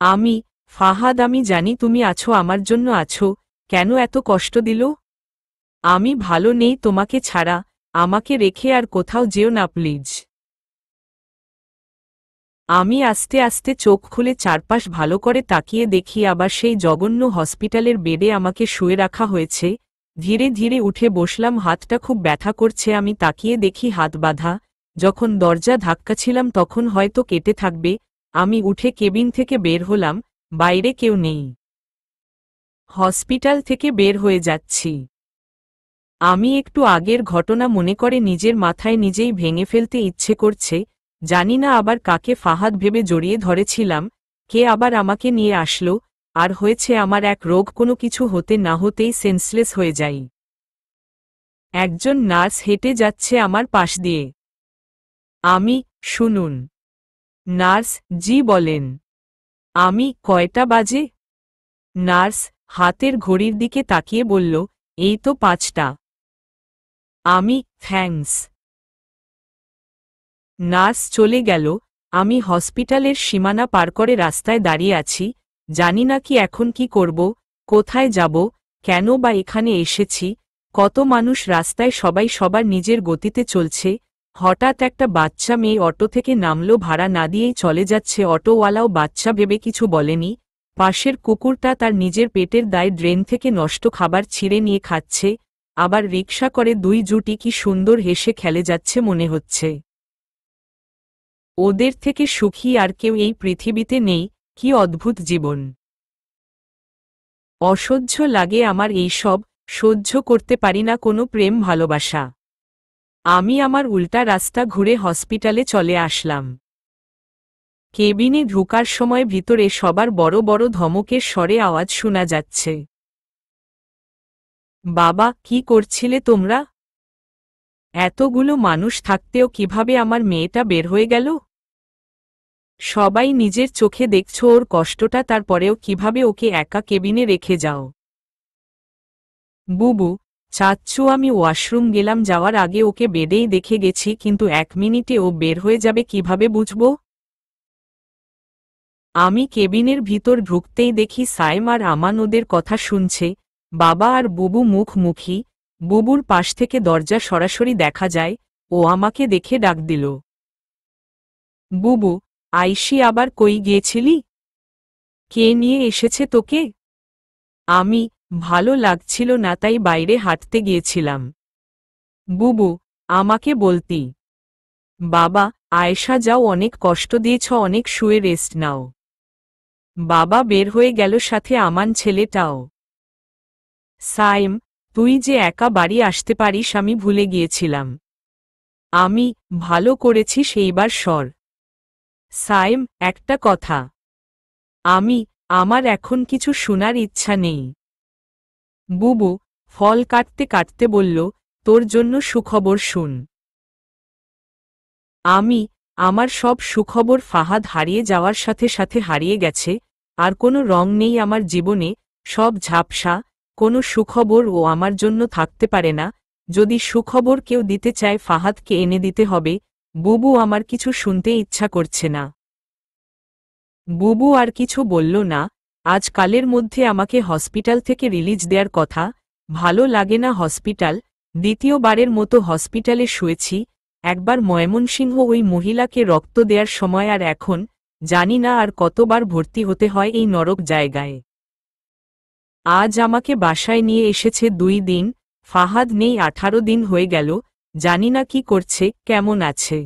আমি, ফাহাদ, আমি জানি তুমি আছো, আমার জন্য আছো। কেন এত কষ্ট দিল? আমি ভালো নেই তোমাকে ছাড়া। আমাকে রেখে আর কোথাও যেও না প্লিজ। আমি আস্তে আস্তে চোখ খুলে চারপাশ ভালো করে তাকিয়ে দেখি আবার সেই জঘন্য হসপিটালের বেডে আমাকে শুয়ে রাখা হয়েছে। ধীরে ধীরে উঠে বসলাম, হাতটা খুব ব্যথা করছে। আমি তাকিয়ে দেখি হাত বাঁধা। যখন দরজা ধাক্কাছিলাম তখন হয়তো কেটে থাকবে। আমি উঠে কেবিন থেকে বের হলাম। বাইরে কেউ নেই। হসপিটাল থেকে বের হয়ে যাচ্ছি। আমি একটু আগের ঘটনা মনে করে নিজের মাথায় নিজেই ভেঙে ফেলতে ইচ্ছে করছে। জানি না আবার কাকে ফাহাদ ভেবে জড়িয়ে ধরেছিলাম, কে আবার আমাকে নিয়ে আসলো। আর হয়েছে আমার এক রোগ, কোনো কিছু হতে না হতেই সেন্সলেস হয়ে যাই। একজন নার্স হেঁটে যাচ্ছে আমার পাশ দিয়ে। আমি, শুনুন। নার্স, জি বলেন। আমি, কয়টা বাজে? নার্স হাতের ঘড়ির দিকে তাকিয়ে বলল, এই তো 5টা। আমি, থ্যাঙ্কস। নার্স চলে গেল। আমি হসপিটালের সীমানা পার করে রাস্তায় দাঁড়িয়ে আছি। জানি না কি এখন কি করব, কোথায় যাব, কেন বা এখানে এসেছি। কত মানুষ রাস্তায়, সবাই সবার নিজের গতিতে চলছে। হঠাৎ একটা বাচ্চা মেয়ে অটো থেকে নামলো, ভাড়া না দিয়েই চলে যাচ্ছে। অটোওয়ালাও বাচ্চা ভেবে কিছু বলেনি। পাশের কুকুরটা তার নিজের পেটের দায়ে ড্রেন থেকে নষ্ট খাবার ছিঁড়ে নিয়ে খাচ্ছে। আবার রিকশা করে দুই জুটি কি সুন্দর হেসে খেলে যাচ্ছে মনে হচ্ছে। ওদের থেকে সুখী আর কেউ এই পৃথিবীতে নেই। কি অদ্ভুত জীবন! অসহ্য লাগে আমার এই সব। সহ্য করতে পারি না কোনো প্রেম ভালোবাসা। আমি আমার উল্টা রাস্তা ঘুরে হসপিটালে চলে আসলাম। কেবিনে ঢোকার সময় ভিতরে সবার বড় বড় ধমকের স্বরে আওয়াজ শোনা যাচ্ছে। বাবা, কি করছিলে তোমরা? এতগুলো মানুষ থাকতেও কিভাবে আমার মেয়েটা বের হয়ে গেল? সবাই নিজের চোখে দেখছো ওর কষ্টটা, তারপরেও কিভাবে ওকে একা কেবিনে রেখে যাও? বুবু, চাচ্চু, আমি ওয়াশরুম গেলাম, যাওয়ার আগে ওকে বেডেই দেখে গেছি, কিন্তু 1 মিনিটে ও বের হয়ে যাবে কিভাবে বুঝব? আমি কেবিনের ভিতর ঢুকতেই দেখি সাইম আর আমান ওদের কথা শুনছে। বাবা আর বুবু মুখোমুখি। বুবুর পাশ থেকে দরজা সরাসরি দেখা যায়। ও আমাকে দেখে ডাক দিল, বুবু। আইসি, আবার কই গিয়েছিলি? কে নিয়ে এসেছে তোকে? আমি, ভালো লাগছিল না তাই বাইরে হাঁটতে গিয়েছিলাম। বুবু, আমাকে বলতি। বাবা, আয়েশা, যাও, অনেক কষ্ট দিয়েছ, অনেক শুয়ে রেস্ট নাও। বাবা বের হয়ে গেল, সাথে আমান ছেলেটাও। সাইম, তুই যে একা বাড়ি আসতে পারিস আমি ভুলে গিয়েছিলাম। আমি, ভালো করেছিস, এইবার সর। সাইম, একটা কথা। আমি, আমার এখন কিছু শোনার ইচ্ছা নেই। বুবু ফল কাটতে কাটতে বলল, তোর জন্য সুখবর শুন। আমি, আমার সব সুখবর ফাহাদ হারিয়ে যাওয়ার সাথে সাথে হারিয়ে গেছে। আর কোনো রং নেই আমার জীবনে, সব ঝাপসা। কোনো সুখবর ও আমার জন্য থাকতে পারে না। যদি সুখবর কেউ দিতে চায় ফাহাদকে এনে দিতে হবে। বুবু, আমার কিছু শুনতে ইচ্ছা করছে না। বুবু আর কিছু বলল না। আজকালের মধ্যে আমাকে হসপিটাল থেকে রিলিজ দেওয়ার কথা। ভালো লাগে না হসপিটাল। দ্বিতীয়বারের মতো হসপিটালে শুয়েছি। একবার ময়মনসিংহ ওই মহিলাকে রক্ত দেওয়ার সময়, আর এখন জানি না আর কতবার ভর্তি হতে হয় এই নরক জায়গায়। আজ আমাকে বাসায় নিয়ে এসেছে 2 দিন। ফাহাদ নেই, 18 দিন হয়ে গেল। জানি না কি করছে, কেমন আছে।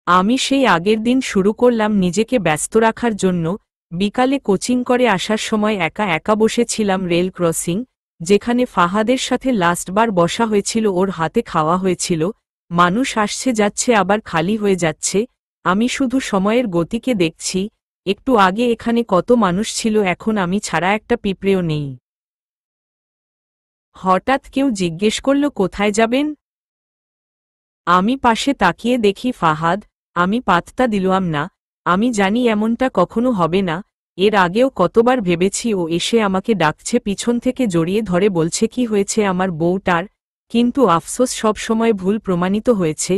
আমি সেই আগের দিন শুরু করলাম নিজেকে ব্যস্ত রাখার জন্য। বিকালে কোচিং করে আসার সময় একা একা বসেছিলাম রেল ক্রসিং, যেখানে ফাহাদের সাথে লাস্টবার বসা হয়েছিল। ওর হাতে খাওয়া হয়েছিল। মানুষ আসছে যাচ্ছে, আবার খালি হয়ে যাচ্ছে। আমি শুধু সময়ের গতিকে দেখছি। একটু আগে এখানে কত মানুষ ছিল, এখন আমি ছাড়া একটা পিঁপড়েও নেই। হঠাৎ কেউ জিজ্ঞেস করল, কোথায় যাবেন? আমি পাশে তাকিয়ে দেখি ফাহাদ। আমি পাত্তা দিলাম না। আমি জানি এমনটা কখনো হবে না। এর আগেও কতবার ভেবেছি ও এসে আমাকে ডাকছে, পিছন থেকে জড়িয়ে ধরে বলছে কি হয়েছে আমার বউটার। কিন্তু আফসোস সব সময় ভুল প্রমাণিত হয়েছে।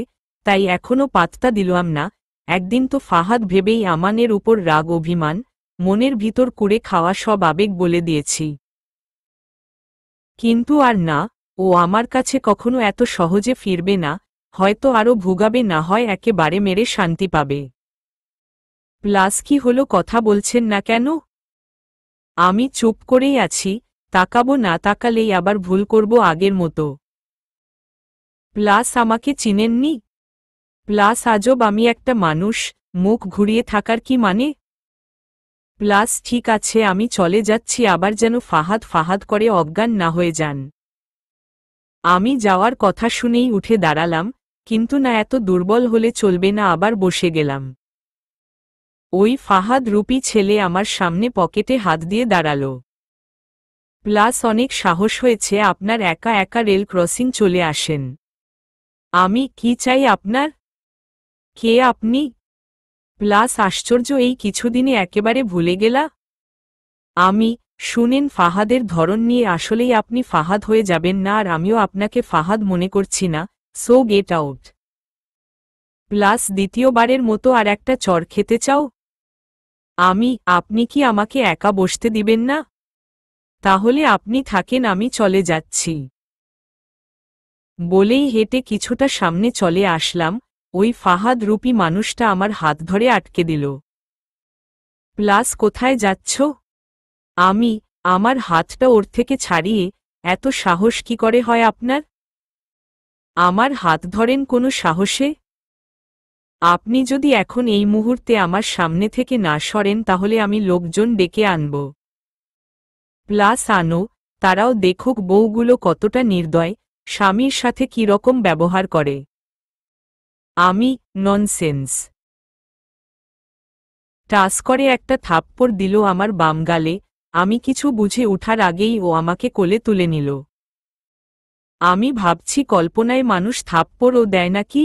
তাই এখনও পাত্তা দিলাম না। একদিন তো ফাহাদ ভেবেই আমানের উপর রাগ অভিমান মনের ভিতর কুড়ে খাওয়া সব আবেগ বলে দিয়েছি। কিন্তু আর না, ও আমার কাছে কখনো এত সহজে ফিরবে না, হয়তো আরও ভুগাবে, না হয় একেবারে মেরে শান্তি পাবে। প্লাস কি হলো, কথা বলছেন না কেন? আমি চুপ করেই আছি, তাকাবো না, তাকালেই আবার ভুল করব আগের মতো। প্লাস আমাকে চিনেননি? প্লাস আজব আমি একটা মানুষ, মুখ ঘুরিয়ে থাকার কি মানে? প্লাস ঠিক আছে আমি চলে যাচ্ছি, আবার যেন ফাহাদ ফাহাদ করে অজ্ঞান না হয়ে যান। আমি যাওয়ার কথা শুনেই উঠে দাঁড়ালাম, কিন্তু না, এত দুর্বল হলে চলবে না, আবার বসে গেলাম। ওই ফাহাদ রূপী ছেলে আমার সামনে পকেটে হাত দিয়ে দাঁড়াল। প্লাস অনেক সাহস হয়েছে আপনার, একা একা রেল ক্রসিং চলে আসেন। আমি কি চাই আপনার? কে আপনি? প্লাস আশ্চর্য, এই কিছুদিনে একেবারে ভুলে গেলা? আমি, শুনেন, ফাহাদের ধরন নিয়ে আসলেই আপনি ফাহাদ হয়ে যাবেন না, আর আমিও আপনাকে ফাহাদ মনে করছি না, সো গেট আউট। প্লাস দ্বিতীয়বারের মতো আর একটা চড় খেতে চাও? আপনি কি আমাকে একা বসতে দিবেন না? তাহলে আপনি থাকেন, আমি চলে যাচ্ছি। বলেই হেঁটে কিছুটা সামনে চলে আসলাম, ওই ফাহাদ রূপী মানুষটা আমার হাত ধরে আটকে দিল। প্লাস কোথায় যাচ্ছ? আমার হাতটা ওর থেকে ছাড়িয়ে, এত সাহস কি করে হয় আপনার? আমার হাত ধরেন কোনো সাহসে? আপনি যদি এখন এই মুহূর্তে আমার সামনে থেকে না সরেন তাহলে আমি লোকজন ডেকে আনব। প্লাস আনো, তারাও দেখুক বউগুলো কতটা নির্দয়, স্বামীর সাথে কি রকম ব্যবহার করে। ননসেন্স। টাস করে একটা থাপ্পড় দিল আমার বাম গালে, আমি কিছু বুঝে ওঠার আগেই ও আমাকে কোলে তুলে নিল। আমি ভাবছি কল্পনায় মানুষ থাপ্পড়ও দেয় নাকি?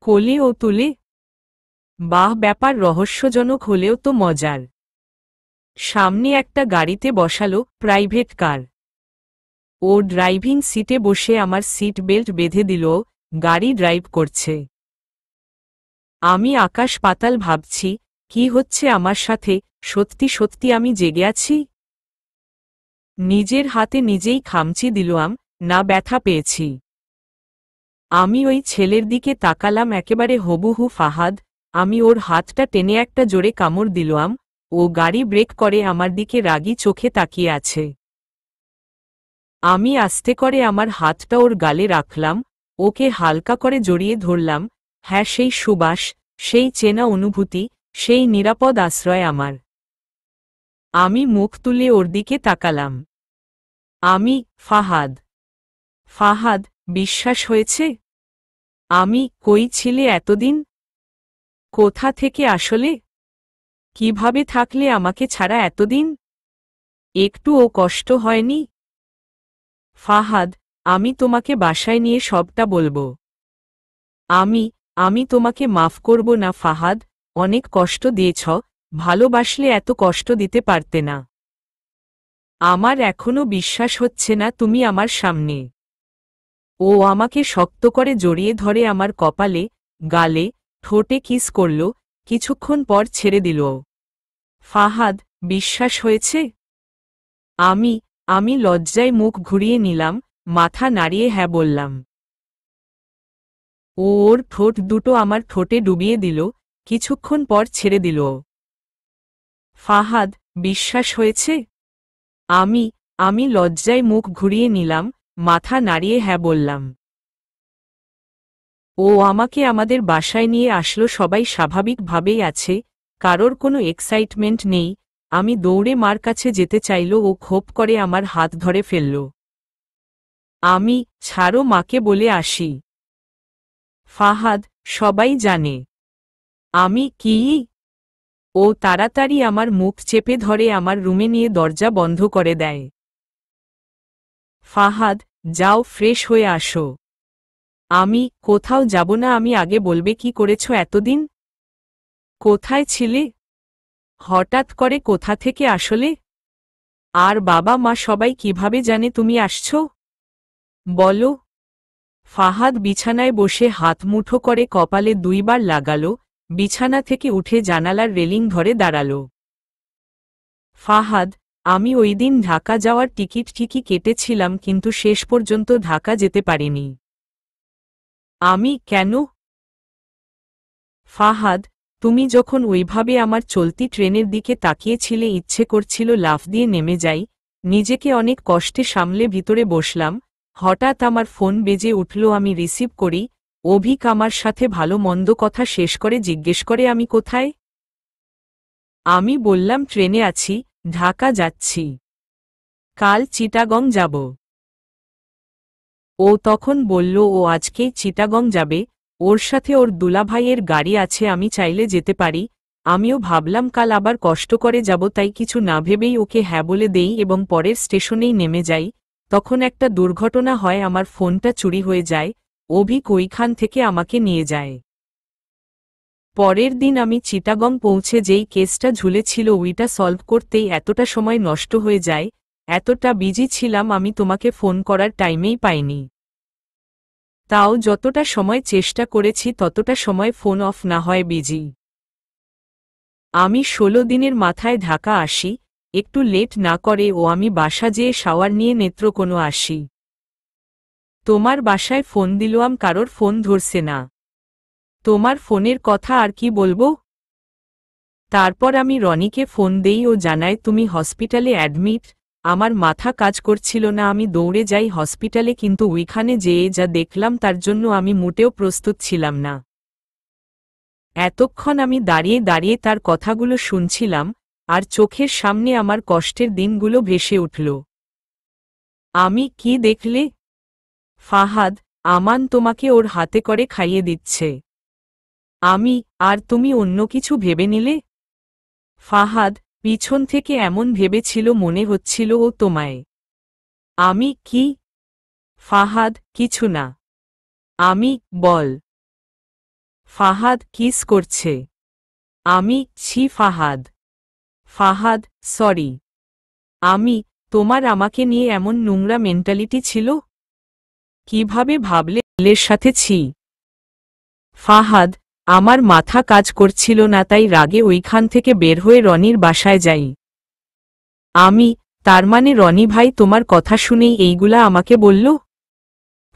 কোলে ও তুলে? বাহ, ব্যাপার রহস্যজনক হলেও তো মজার। সামনে একটা গাড়িতে বসালো, প্রাইভেট কার। ও ড্রাইভিং সিটে বসে আমার সিট বেল্ট বেঁধে দিল, গাড়ি ড্রাইভ করছে। আমি আকাশ পাতাল ভাবছি, কি হচ্ছে আমার সাথে, সত্যি সত্যি আমি জেগে আছি? নিজের হাতে নিজেই খামচি দিলাম, না ব্যথা পেয়েছি। আমি ওই ছেলের দিকে তাকালাম, একেবারে হুবহু ফাহাদ। আমি ওর হাতটা টেনে একটা জোরে কামড় দিলাম, ও গাড়ি ব্রেক করে আমার দিকে রাগী চোখে তাকিয়ে আছে। আমি আস্তে করে আমার হাতটা ওর গালে রাখলাম, ওকে হালকা করে জড়িয়ে ধরলাম। হ্যাঁ, সেই সুবাস, সেই চেনা অনুভূতি, সেই নিরাপদ আশ্রয় আমার। আমি মুখ তুলে ওর দিকে তাকালাম। ফাহাদ। ফাহাদ, বিশ্বাস হয়েছে? কই ছিলে এতদিন? কোথা থেকে আসলে? কিভাবে থাকলে আমাকে ছাড়া এতদিন? একটুও কষ্ট হয়নি? ফাহাদ, আমি তোমাকে বাসায় নিয়ে সবটা বলবো। আমি তোমাকে মাফ করব না ফাহাদ, অনেক কষ্ট দিয়েছ, ভালোবাসলে এত কষ্ট দিতে পারতে না। আমার এখনো বিশ্বাস হচ্ছে না তুমি আমার সামনে। ও আমাকে শক্ত করে জড়িয়ে ধরে আমার কপালে, গালে, ঠোঁটে কিস করল, কিছুক্ষণ পর ছেড়ে দিল। ফাহাদ, বিশ্বাস হয়েছে? আমি লজ্জায় মুখ ঘুরিয়ে নিলাম, মাথা নাড়িয়ে হ্যাঁ বললাম। ওর ঠোঁট দুটো আমার ঠোঁটে ডুবিয়ে দিল, কিছুক্ষণ পর ছেড়ে দিল। ফাহাদ, বিশ্বাস হয়েছে? আমি লজ্জায় মুখ ঘুরিয়ে নিলাম, মাথা নাড়িয়ে হ্যাঁ বললাম। ও আমাকে আমাদের বাসায় নিয়ে আসলো, সবাই স্বাভাবিকভাবেই আছে, কারোর কোনো এক্সাইটমেন্ট নেই। আমি দৌড়ে মার কাছে যেতে চাইল, ও খোপ করে আমার হাত ধরে ফেলল। ছাড়ো, মাকে বলে আসি। ফাহাদ, সবাই জানে। কি? ও তাড়াতাড়ি আমার মুখ চেপে ধরে আমার রুমে নিয়ে দরজা বন্ধ করে দেয়। ফাহাদ, যাও ফ্রেশ হয়ে আসো। কোথাও যাব না। আগে বলবে কি করেছ এতদিন? কোথায় ছিলে? হঠাৎ করে কোথা থেকে আসলে? আর বাবা মা সবাই কিভাবে জানে তুমি আসছো? বলো। ফাহাদ বিছানায় বসে হাত মুঠো করে কপালে দুইবার লাগালো, বিছানা থেকে উঠে জানালার রেলিং ধরে দাঁড়াল। ফাহাদ, আমি ওই দিন ঢাকা যাওয়ার টিকিট ঠিকই কেটেছিলাম, কিন্তু শেষ পর্যন্ত ঢাকা যেতে পারিনি। আমি কেন? ফাহাদ, তুমি যখন ওইভাবে আমার চলতি ট্রেনের দিকে তাকিয়েছিলে, ইচ্ছে করছিল লাফ দিয়ে নেমে যাই। নিজেকে অনেক কষ্টে সামলে ভিতরে বসলাম। হঠাৎ আমার ফোন বেজে উঠল, আমি রিসিভ করি। অভিক আমার সাথে ভালো মন্দ কথা শেষ করে জিজ্ঞেস করে আমি কোথায়। আমি বললাম ট্রেনে আছি, ঢাকা যাচ্ছি, কাল চিটাগং যাব। ও তখন বলল ও আজকেই চিটাগং যাবে, ওর সাথে ওর দুলাভাইয়ের গাড়ি আছে, আমি চাইলে যেতে পারি। আমিও ভাবলাম কাল আবার কষ্ট করে যাব, তাই কিছু না ভেবেই ওকে হ্যাঁ বলে দেই এবং পরের স্টেশনেই নেমে যাই। তখন একটা দুর্ঘটনা হয়, আমার ফোনটা চুরি হয়ে যায়। অভিক ওইখান থেকে আমাকে নিয়ে যায়। পরের দিন আমি চিটাগং পৌঁছে যেই কেসটা ঝুলেছিল ওইটা সলভ করতেই এতটা সময় নষ্ট হয়ে যায়। এতটা বিজি ছিলাম আমি তোমাকে ফোন করার টাইমেই পাইনি। তাও যতটা সময় চেষ্টা করেছি ততটা সময় ফোন অফ না হয় বিজি। আমি 16 দিনের মাথায় ঢাকা আসি, একটু লেট না করে ও আমি বাসা যেয়ে শাওয়ার নিয়ে নেত্রকোনা আসি। তোমার বাসায় ফোন দিলাম, কারোর ফোন ধরছে না। তোমার ফোনের কথা আর কি বলবো। তারপর আমি রনিকে ফোন দেই, ও জানায় তুমি হসপিটালে অ্যাডমিট। আমার মাথা কাজ করছিল না, আমি দৌড়ে যাই হসপিটালে, কিন্তু ওইখানে যেয়ে যা দেখলাম তার জন্য আমি মোটেও প্রস্তুত ছিলাম না। এতক্ষণ আমি দাঁড়িয়ে দাঁড়িয়ে তার কথাগুলো শুনছিলাম, আর চোখের সামনে আমার কষ্টের দিনগুলো ভেসে উঠল। আমি কি দেখলে? ফাহাদ, আমান তোমাকে ওর হাতে করে খাইয়ে দিচ্ছে। আমি, আর তুমি অন্য কিছু ভেবে নিলে? ফাহাদ, পিছন থেকে এমন ভেবেছিল মনে হচ্ছিল ও তোমায়। আমি কি? ফাহাদ, কিছু না। আমি, বল। ফাহাদ কিস করছে। আমি, ছি ফাহাদ। ফাহাদ, সরি। আমি, তোমার আমাকে নিয়ে এমন নোংরা মেন্টালিটি ছিল? কিভাবে ভাবলে এর সাথে ছি? ফাহাদ, আমার মাথা কাজ করছিল না, তাই রাগে ওইখান থেকে বের হয়ে রনির বাসায় যাই। আমি, তার মানে রনি ভাই তোমার কথা শুনেই এইগুলা আমাকে বলল?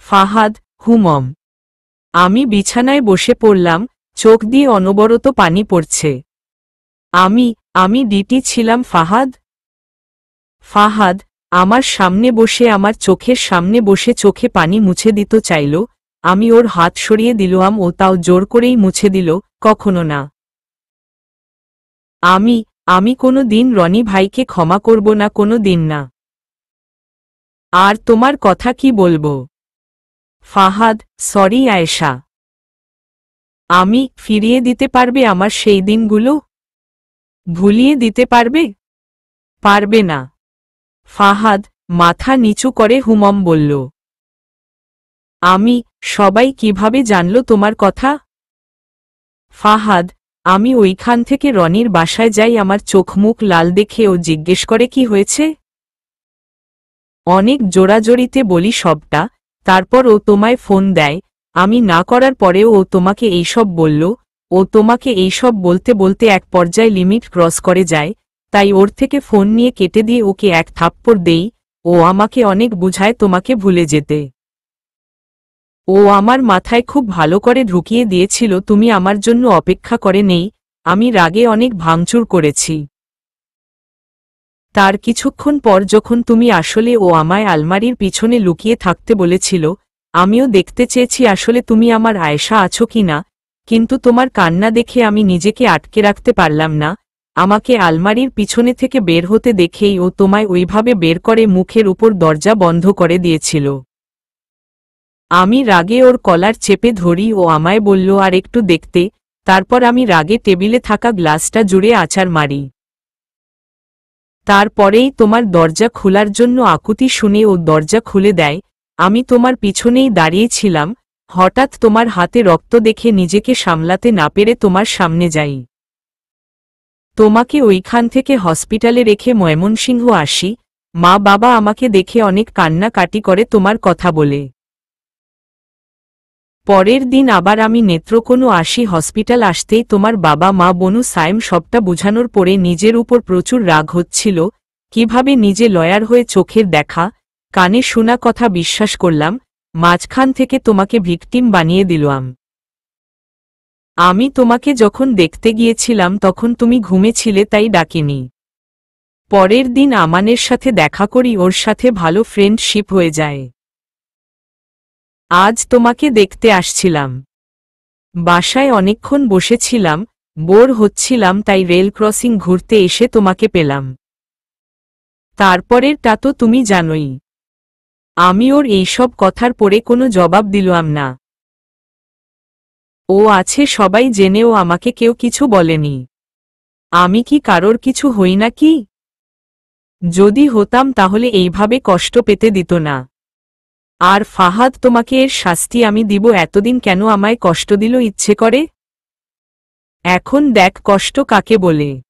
ফাহাদ, হুমম। আমি বিছানায় বসে পড়লাম, চোখ দিয়ে অনবরত পানি পড়ছে। আমি ডিটি ছিলাম ফাহাদ? ফাহাদ, আমার সামনে বসে, আমার চোখের সামনে বসে চোখে পানি মুছে দিতে চাইল। আমি ওর হাত সরিয়ে দিলাম, ও তাও জোর করেই মুছে দিল। কখনো না। আমি কোনো দিন রনি ভাইকে ক্ষমা করব না, কোনো দিন না। আর তোমার কথা কি বলবো? ফাহাদ, সরি আয়েশা। আমি, ফিরিয়ে দিতে পারবে আমার সেই দিনগুলো? ভুলিয়ে দিতে পারবে? পারবে না। ফাহাদ মাথা নিচু করে হুমম বলল। আমি, সবাই কিভাবে জানল তোমার কথা? ফাহাদ, আমি ওইখান থেকে রনির বাসায় যাই, আমার চোখ মুখ লাল দেখে ও জিজ্ঞেস করে কি হয়েছে। অনেক জোরাজোরিতে বলি সবটা, তারপর ও তোমায় ফোন দেয়। আমি না করার পরেও ও তোমাকে এইসব বলল। ও তোমাকে এইসব বলতে বলতে এক পর্যায়ে লিমিট ক্রস করে যায়, তাই ওর থেকে ফোন নিয়ে কেটে দিয়ে ওকে এক থাপ্পড় দেই। ও আমাকে অনেক বুঝায় তোমাকে ভুলে যেতে। ও আমার মাথায় খুব ভালো করে ঢুকিয়ে দিয়েছিল তুমি আমার জন্য অপেক্ষা করে নেই। আমি রাগে অনেক ভাঙচুর করেছি। তার কিছুক্ষণ পর যখন তুমি আসলে ও আমায় আলমারির পিছনে লুকিয়ে থাকতে বলেছিল, আমিও দেখতে চেয়েছি আসলে তুমি আমার আয়েশা আছো কি না, কিন্তু তোমার কান্না দেখে আমি নিজেকে আটকে রাখতে পারলাম না। আমাকে আলমারির পিছনে থেকে বের হতে দেখেই ও তোমায় ওইভাবে বের করে মুখের উপর দরজা বন্ধ করে দিয়েছিল। আমি রাগে ওর কলার চেপে ধরি, ও আমায় বলল আর একটু দেখতে। তারপর আমি রাগে টেবিলে থাকা গ্লাসটা জুড়ে আছাড় মারি। তারপরেই তোমার দরজা খোলার জন্য আকুতি শুনে ও দরজা খুলে দেয়। আমি তোমার পিছনেই দাঁড়িয়েছিলাম। হঠাৎ তোমার হাতে রক্ত দেখে নিজেকে সামলাতে না পেরে তোমার সামনে যাই। তোমাকে ওইখান থেকে হসপিটালে রেখে ময়মনসিংহ আসি। মা বাবা আমাকে দেখে অনেক কান্নাকাটি করে তোমার কথা বলে। পরের দিন আবার আমি নেত্রকোনা আসি। হসপিটাল আসতেই তোমার বাবা মা বনু সাইম সবটা বুঝানোর পরে নিজের উপর প্রচুর রাগ হচ্ছিল। কিভাবে নিজে লয়ার হয়ে চোখের দেখা কানে শোনা কথা বিশ্বাস করলাম, মাঝখান থেকে তোমাকে ভিকটিম বানিয়ে দিলাম। আমি তোমাকে যখন দেখতে গিয়েছিলাম তখন তুমি ঘুমেছিলে, তাই ডাকিনি। পরের দিন আমানের সাথে দেখা করি, ওর সাথে ভালো ফ্রেন্ডশিপ হয়ে যায়। আজ তোমাকে দেখতে আসছিলাম। বাসায় অনেকক্ষণ বসেছিলাম, বোর হচ্ছিলাম, তাই রেল ক্রসিং ঘুরতে এসে তোমাকে পেলাম। তারপরেরটা তো তুমি জানোই। আমি ওর এইসব কথার পরে কোনো জবাব দিলাম না। ও আছে সবাই জেনেও আমাকে কেউ কিছু বলেনি। আমি কি কারোর কিছু হই নাকি? যদি হতাম তাহলে এইভাবে কষ্ট পেতে দিত না। আর ফাহাদ, তোমাকে এর শাস্তি আমি দিব। এতদিন কেন আমায় কষ্ট দিল ইচ্ছে করে? এখন দেখ কষ্ট কাকে বলে।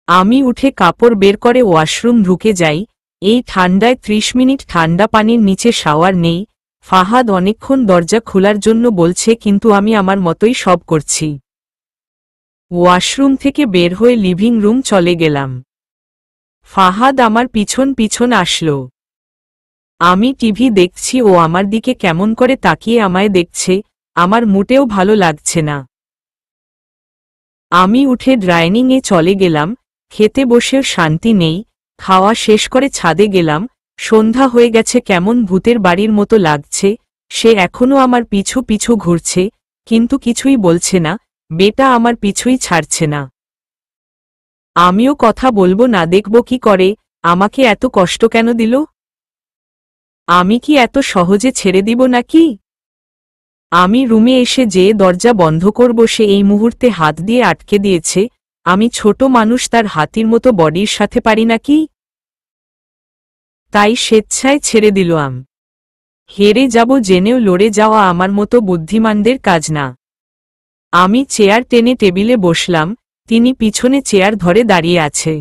আমি উঠে কাপড় বের করে ওয়াশরুম ঢুকে যাই। এই ঠান্ডায় 30 মিনিট ঠান্ডা পানির নিচে শাওয়ার নেই। ফাহাদ অনেকক্ষণ দরজা খোলার জন্য বলছে, কিন্তু আমি আমার মতোই সব করছি। ওয়াশরুম থেকে বের হয়ে লিভিং রুম চলে গেলাম। ফাহাদ আমার পিছন পিছন আসলো। আমি টিভি দেখছি, ও আমার দিকে কেমন করে তাকিয়ে আমায় দেখছে। আমার মোটেও ভালো লাগছে না। আমি উঠে ডাইনিংয়ে চলে গেলাম। খেতে বসেও শান্তি নেই। খাওয়া শেষ করে ছাদে গেলাম। সন্ধ্যা হয়ে গেছে, কেমন ভূতের বাড়ির মতো লাগছে। সে এখনও আমার পিছু পিছু ঘুরছে, কিন্তু কিছুই বলছে না। বেটা আমার পিছুই ছাড়ছে না। আমিও কথা বলবো না, দেখব কি করে। আমাকে এত কষ্ট কেন দিল? আমি কি এত সহজে ছেড়ে দিব নাকি? আমি রুমে এসে যে দরজা বন্ধ করব, সে এই মুহূর্তে হাত দিয়ে আটকে দিয়েছে। আমি ছোট মানুষ, তার হাতির মতো বডির সাথে পারি নাকি? তাই স্বেচ্ছায় ছেড়ে দিলাম। হেরে যাব জেনেও লড়ে যাওয়া আমার মতো বুদ্ধিমানদের কাজ না। আমি চেয়ার টেনে টেবিলে বসলাম। তিনি পিছনে চেয়ার ধরে দাঁড়িয়ে আছে।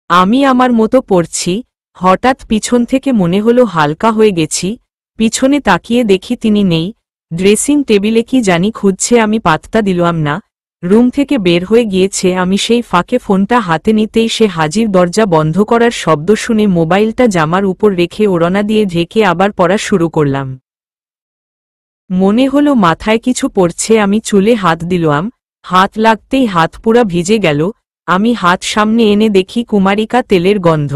আমি আমার মতো পড়ছি। হঠাৎ পিছন থেকে মনে হলো হালকা হয়ে গেছি। পিছনে তাকিয়ে দেখি তিনি নেই। ড্রেসিং টেবিলে কি জানি খুঁজছে, আমি পাত্তা দিলাম না। রুম থেকে বের হয়ে গিয়েছে। আমি সেই ফাঁকে ফোনটা হাতে নিতেই সে হাজির। দরজা বন্ধ করার শব্দ শুনে মোবাইলটা জামার উপর রেখে ওড়না দিয়ে ঢেকে আবার পড়া শুরু করলাম। মনে হলো মাথায় কিছু পড়ছে। আমি চুলে হাত দিলাম। হাত লাগতেই হাত পুরা ভিজে গেল। আমি হাত সামনে এনে দেখি কুমারিকা তেলের গন্ধ।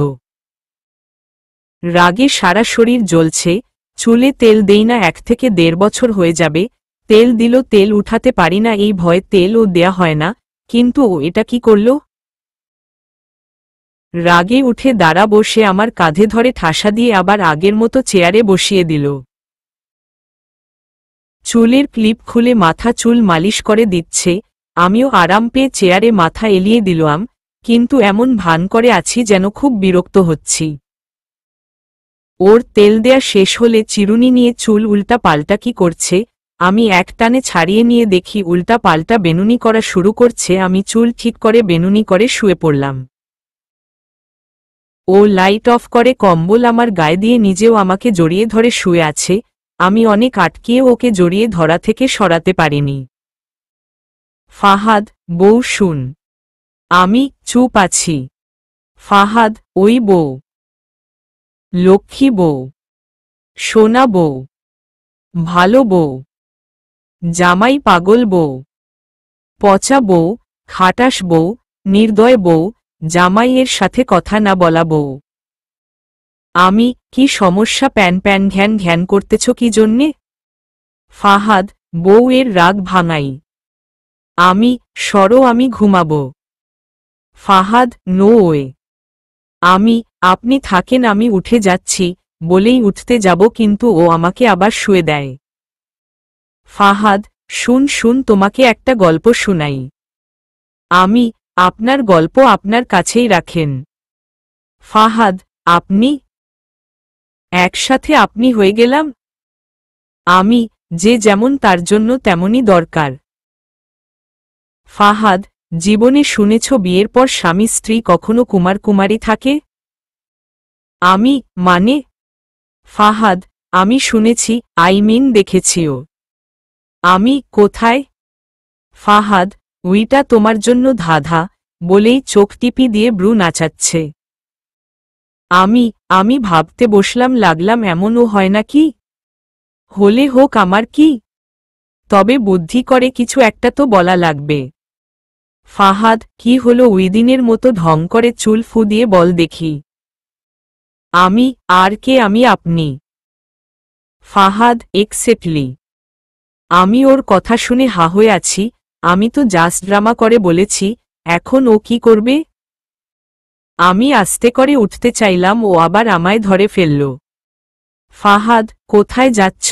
রাগে সারা শরীর জ্বলছে। চুলে তেল দেই না 1 থেকে 1.5 বছর হয়ে যাবে। তেল দিল, তেল উঠাতে পারি না, এই ভয়ে তেলও দেয়া হয় না। কিন্তু ও এটা কি করল? রাগে উঠে দাঁড়া বসে আমার কাঁধে ধরে ঠাসা দিয়ে আবার আগের মতো চেয়ারে বসিয়ে দিল। চুলের ক্লিপ খুলে মাথা চুল মালিশ করে দিচ্ছে। আমিও আরাম পেয়ে চেয়ারে মাথা এলিয়ে দিলাম, কিন্তু এমন ভান করে আছি যেন খুব বিরক্ত হচ্ছি। ওর তেল দেয়া শেষ হলে চিরুনি নিয়ে চুল উল্টা পাল্টা কি করছে। আমি এক টানে ছাড়িয়ে নিয়ে দেখি উল্টা পাল্টা বেনুনি করা শুরু করছে। আমি চুল ঠিক করে বেনুনি করে শুয়ে পড়লাম। ও লাইট অফ করে কম্বল আমার গায়ে দিয়ে নিজেও আমাকে জড়িয়ে ধরে শুয়ে আছে। আমি অনেক আটকিয়ে ওকে জড়িয়ে ধরা থেকে সরাতে পারিনি। ফাহাদ, বউ শুন। আমি চুপ আছি। ফাহাদ, ওই বউ, লক্ষ্মী বউ, সোনা বউ, ভালো বউ, জামাই পাগল বউ, পচা বউ, খাটাস বউ, নির্দয় বউ, জামাইয়ের সাথে কথা না বলা বউ। আমি কি সমস্যা? প্যান প্যান ঘ্যান ঘ্যান করতেছ কি জন্যে? ফাহাদ, বউ এর রাগ ভাঙাই। আমি সরো, আমি ঘুমাবো। Fahad, no way. আমি আপনি থাকেন, আমি উঠে যাচ্ছি বলেই উঠতে যাব, কিন্তু ও আমাকে আবার শুয়ে দেয়। ফাহাদ, শুন শুন, তোমাকে একটা গল্প শুনাই। আমি আপনার গল্প আপনার কাছেই রাখেন। ফাহাদ, আপনি? একসাথে আপনি হয়ে গেলাম। আমি যে যেমন তার জন্য তেমনই দরকার। ফাহাদ, জীবনে শুনেছ বিয়ের পর স্বামী স্ত্রী কখনো কুমার কুমারী থাকে? আমি মানে? ফাহাদ, আমি শুনেছি, দেখেছিও। আমি কোথায়? ফাহাদ, উইটা তোমার জন্য ধাঁধা, বলেই চোখ টিপি দিয়ে ব্রু নাচাচ্ছে। আমি ভাবতে বসলাম লাগলাম এমনও হয় নাকি? হলে হোক আমার কি, তবে বুদ্ধি করে কিছু একটা তো বলা লাগবে। ফাহাদ, কি হলো? উইদিনের মতো ঢং করে চুল ফু দিয়ে বল দেখি। আমি আর কে? আমি আপনি। ফাহাদ, এক্স্যাক্টলি। আমি ওর কথা শুনে হা হয়ে আছি। আমি তো জাস্ট ড্রামা করে বলেছি, এখন ও কি করবে? আমি আস্তে করে উঠতে চাইলাম, ও আবার আমায় ধরে ফেলল। ফাহাদ, কোথায় যাচ্ছ?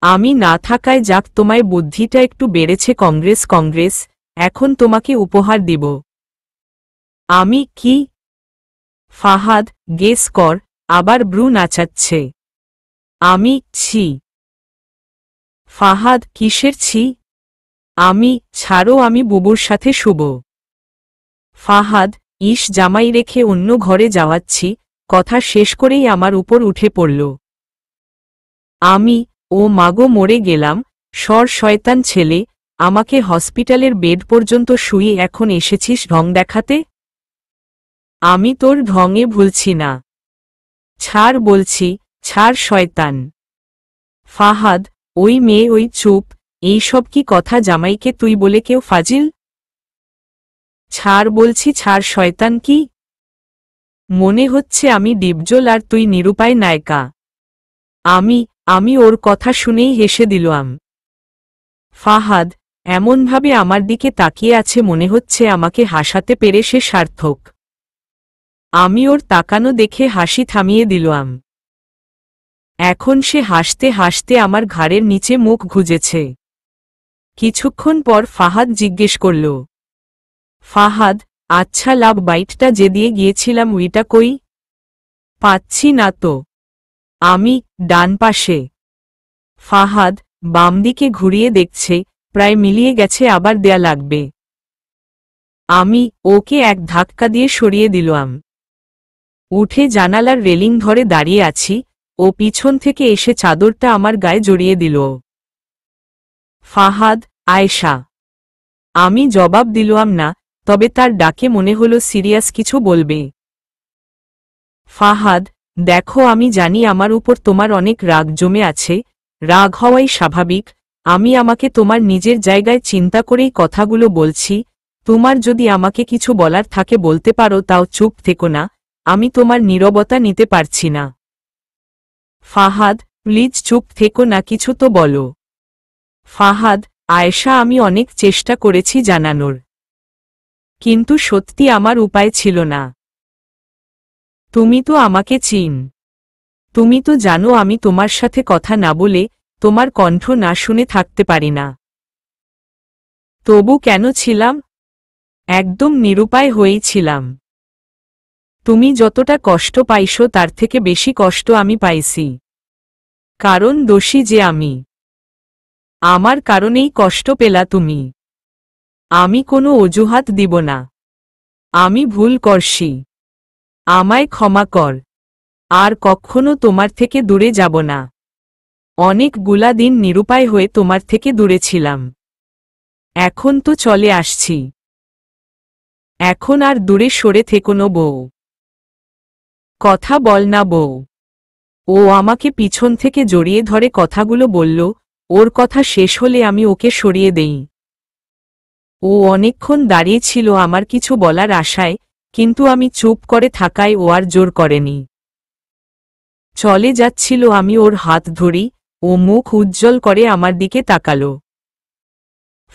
আমি না থাকায় যাক, তোমায় বুদ্ধিটা একটু বেড়েছে। কংগ্রেস, এখন তোমাকে উপহার দিব। আমি কি? ফাহাদ, গেস কর। আবার ব্রু নাচাচ্ছে। আমি ছি। ফাহাদ, কিসের ছি? আমি ছাড়ো, আমি বুবুর সাথে শুব। ফাহাদ, জামাই রেখে অন্য ঘরে যাওয়াচ্ছি। কথা শেষ করেই আমার উপর উঠে পড়ল। আমি, ও মাগো, মরে গেলাম। শয়তান ছেলে, আমাকে হসপিটালের বেড পর্যন্ত শুয়ে এখন এসেছিস ঢং দেখাতে? আমি তোর ঢঙে ভুলছি না। ছাড় বলছি, ছাড় শয়তান। ফাহাদ, ওই মেয়ে, ওই চুপ। এইসব কি কথা? জামাইকে তুই বলে কেউ ফাজিল? ছাড় বলছি, ছাড় শয়তান। কি মনে হচ্ছে আমি ডিপজল আর তুই নিরুপায় নায়িকা? আমি ওর কথা শুনেই হেসে দিলাম। ফাহাদ এমনভাবে আমার দিকে তাকিয়ে আছে, মনে হচ্ছে আমাকে হাসাতে পেরে সে সার্থক। আমি ওর তাকানো দেখে হাসি থামিয়ে দিলাম। এখন সে হাসতে হাসতে আমার ঘাড়ের নিচে মুখ গুজেছে। কিছুক্ষণ পর ফাহাদ জিজ্ঞেস করল, ফাহাদ, আচ্ছা, লাভ বাইটটা যে দিয়ে গিয়েছিলাম উইটা কই? পাচ্ছি না তো। আমি ডান পাশে। ফাহাদ বাম দিকে ঘুরিয়ে দেখছে, প্রায় মিলিয়ে গেছে, আবার দেয়া লাগবে। আমি ওকে এক ধাক্কা দিয়ে সরিয়ে দিলাম। উঠে জানালার রেলিং ধরে দাঁড়িয়ে আছি। ও পিছন থেকে এসে চাদরটা আমার গায়ে জড়িয়ে দিল। ফাহাদ, আয়েশা। আমি জবাব দিলাম না, তবে তার ডাকে মনে হলো সিরিয়াস কিছু বলবে। ফাহাদ, দেখো, আমি জানি আমার উপর তোমার অনেক রাগ জমে আছে। রাগ হওয়াই স্বাভাবিক। আমি আমাকে তোমার নিজের জায়গায় চিন্তা করেই কথাগুলো বলছি। তোমার যদি আমাকে কিছু বলার থাকে বলতে পারো, তাও চুপ থেকো না। আমি তোমার নীরবতা নিতে পারছি না। ফাহাদ, প্লিজ চুপ থেকো না, কিছু তো বলো। ফাহাদ, আয়েশা, আমি অনেক চেষ্টা করেছি জানানোর, কিন্তু সত্যি আমার উপায় ছিল না। তুমি তো আমাকে তুমি তো জানো আমি তোমার সাথে কথা না বলে, তোমার কণ্ঠ না শুনে থাকতে পারি না। তবু কেন ছিলাম? একদম নিরুপায় হয়েই ছিলাম। তুমি যতটা কষ্ট পাইছো তার থেকে বেশি কষ্ট আমি পাইছি। কারণ দোষী যে আমি। আমার কারণেই কষ্ট পেলা তুমি। আমি কোনো অজুহাত দিব না। আমি ভুল করছি। আমায় ক্ষমা কর। আর কখনো তোমার থেকে দূরে যাব না। অনেকগুলা দিন নিরুপায় হয়ে তোমার থেকে দূরে ছিলাম। এখন তো চলে আসছি। এখন আর দূরে সরে থেকো না বউ। কথা বল না বউ। ও আমাকে পিছন থেকে জড়িয়ে ধরে কথাগুলো বলল। ওর কথা শেষ হলে আমি ওকে সরিয়ে দেই। ও অনেকক্ষণ দাঁড়িয়ে ছিল আমার কিছু বলার আশায়, কিন্তু আমি চুপ করে থাকায় ও আর জোর করেনি। চলে যাচ্ছিল, আমি ওর হাত ধরি। ও মুখ উজ্জ্বল করে আমার দিকে তাকালো।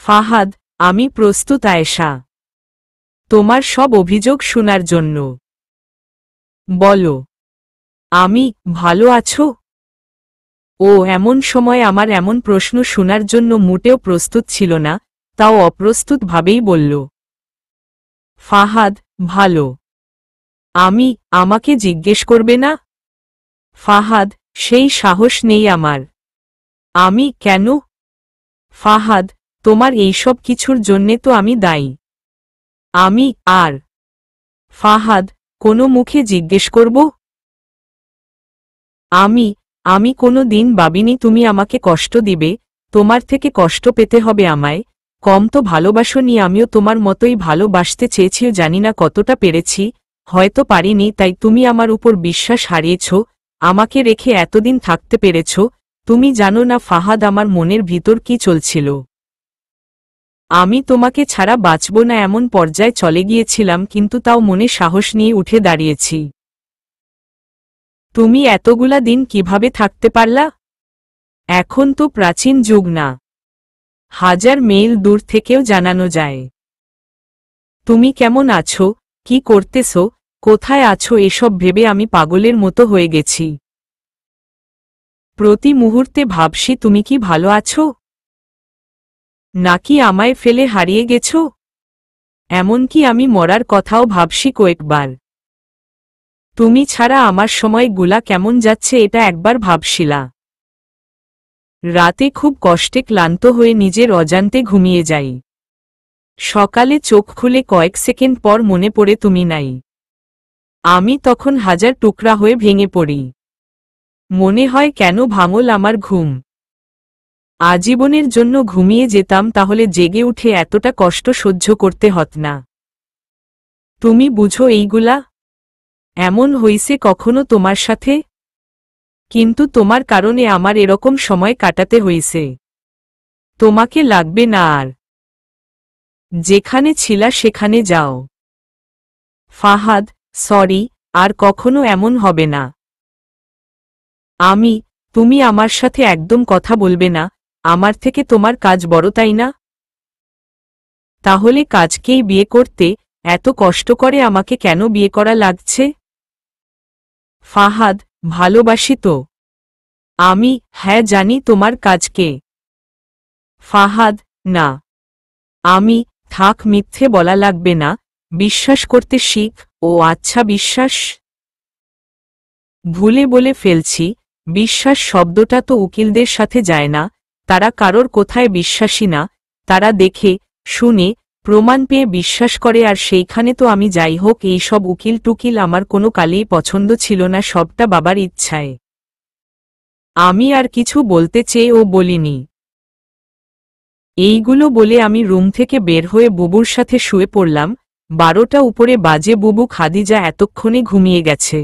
ফাহাদ, আমি প্রস্তুত আয়েশা, তোমার সব অভিযোগ শোনার জন্য। বলো, আমি ভালো আছো? ও এমন সময় আমার এমন প্রশ্ন শোনার জন্য মোটেও প্রস্তুত ছিল না, তাও অপ্রস্তুত ভাবেই বলল, ফাহাদ, ভালো। আমাকে জিজ্ঞেস করবে না? ফাহাদ, সেই সাহস নেই আমার। আমি কেন? ফাহাদ, তোমার এইসব কিছুর জন্যে তো আমি দায়ী। আমি আর ফাহাদ, কোনো মুখে জিজ্ঞেস করব? আমি আমি কোনো দিন ভাবিনি তুমি আমাকে কষ্ট দিবে, তোমার থেকে কষ্ট পেতে হবে আমায়। কম তো ভালোবাসোনি, আমিও তোমার মতোই ভালোবাসতে চেয়েছিও, জানি না কতটা পেরেছি, হয়তো পারিনি, তাই তুমি আমার উপর বিশ্বাস হারিয়েছ, আমাকে রেখে এতদিন থাকতে পেরেছ। তুমি জানো না ফাহাদ, আমার মনের ভিতর কি চলছিল। আমি তোমাকে ছাড়া বাঁচব না এমন পর্যায়ে চলে গিয়েছিলাম, কিন্তু তাও মনে সাহস নিয়ে উঠে দাঁড়িয়েছি। তুমি এতগুলা দিন কিভাবে থাকতে পারলা? এখন তো প্রাচীন যুগ না, 1000 মেইল দূর থেকেও জানানো যায়। তুমি কেমন আছো, কি করতেছো, কোথায় আছো, এসব ভেবে আমি পাগলের মতো হয়ে গেছি। প্রতি মুহূর্তে ভাবছি তুমি কি ভালো আছো, নাকি আমায় ফেলে হারিয়ে গেছো। এমনকি আমি মরার কথাও ভাবছি কয়েকবার। তুমি ছাড়া আমার সময়গুলা কেমন যাচ্ছে এটা একবার ভাবছিলা। রাতে খুব কষ্টে ক্লান্ত হয়ে নিজের অজান্তে ঘুমিয়ে যাই। সকালে চোখ খুলে কয়েক সেকেন্ড পর মনে পড়ে তুমি নাই। আমি তখন 1000 টুকরা হয়ে ভেঙে পড়ি। মনে হয় কেন ভাঙল আমার ঘুম। আজীবনের জন্য ঘুমিয়ে যেতাম, তাহলে জেগে উঠে এতটা কষ্ট সহ্য করতে হত না। তুমি বুঝো এইগুলা? এমন হইছে কখনো তোমার সাথে? কিন্তু তোমার কারণে আমার এরকম সময় কাটাতে হইছে। তোমাকে লাগবে না আর। যেখানে ছিলা সেখানে যাও। ফাহাদ, সরি, আর কখনো এমন হবে না। তুমি আমার সাথে একদম কথা বলবে না? আমার থেকে তোমার কাজ বড়, তাই না? তাহলে কাজকেই বিয়ে করতে এত কষ্ট করে আমাকে কেন বিয়ে করা লাগছে? ফাহাদ, ভালোবাসি তো। হ্যাঁ জানি তোমার কাজকে। ফাহাদ, না। থাক, মিথ্যে বলা লাগবে না, বিশ্বাস করতে শিখ। ও আচ্ছা, বিশ্বাস। ভুলে বলে ফেলছি, বিশ্বাস শব্দটা তো উকিলদের সাথে যায় না, তারা কারোর কোথায় বিশ্বাসী না, তারা দেখে শুনে প্রমাণ পেয়ে বিশ্বাস করে, আর সেইখানে তো আমি। যাই হোক, এই সব উকিল টুকিল আমার কোনো কালেই পছন্দ ছিল না, সবটা বাবার ইচ্ছায়। আমি আর কিছু বলতে চেয়েও বলিনি। এইগুলো বলে আমি রুম থেকে বের হয়ে বুবুর সাথে শুয়ে পড়লাম। 12টা উপরে বাজে, বুবু খাদিজা এতক্ষণে ঘুমিয়ে গেছে।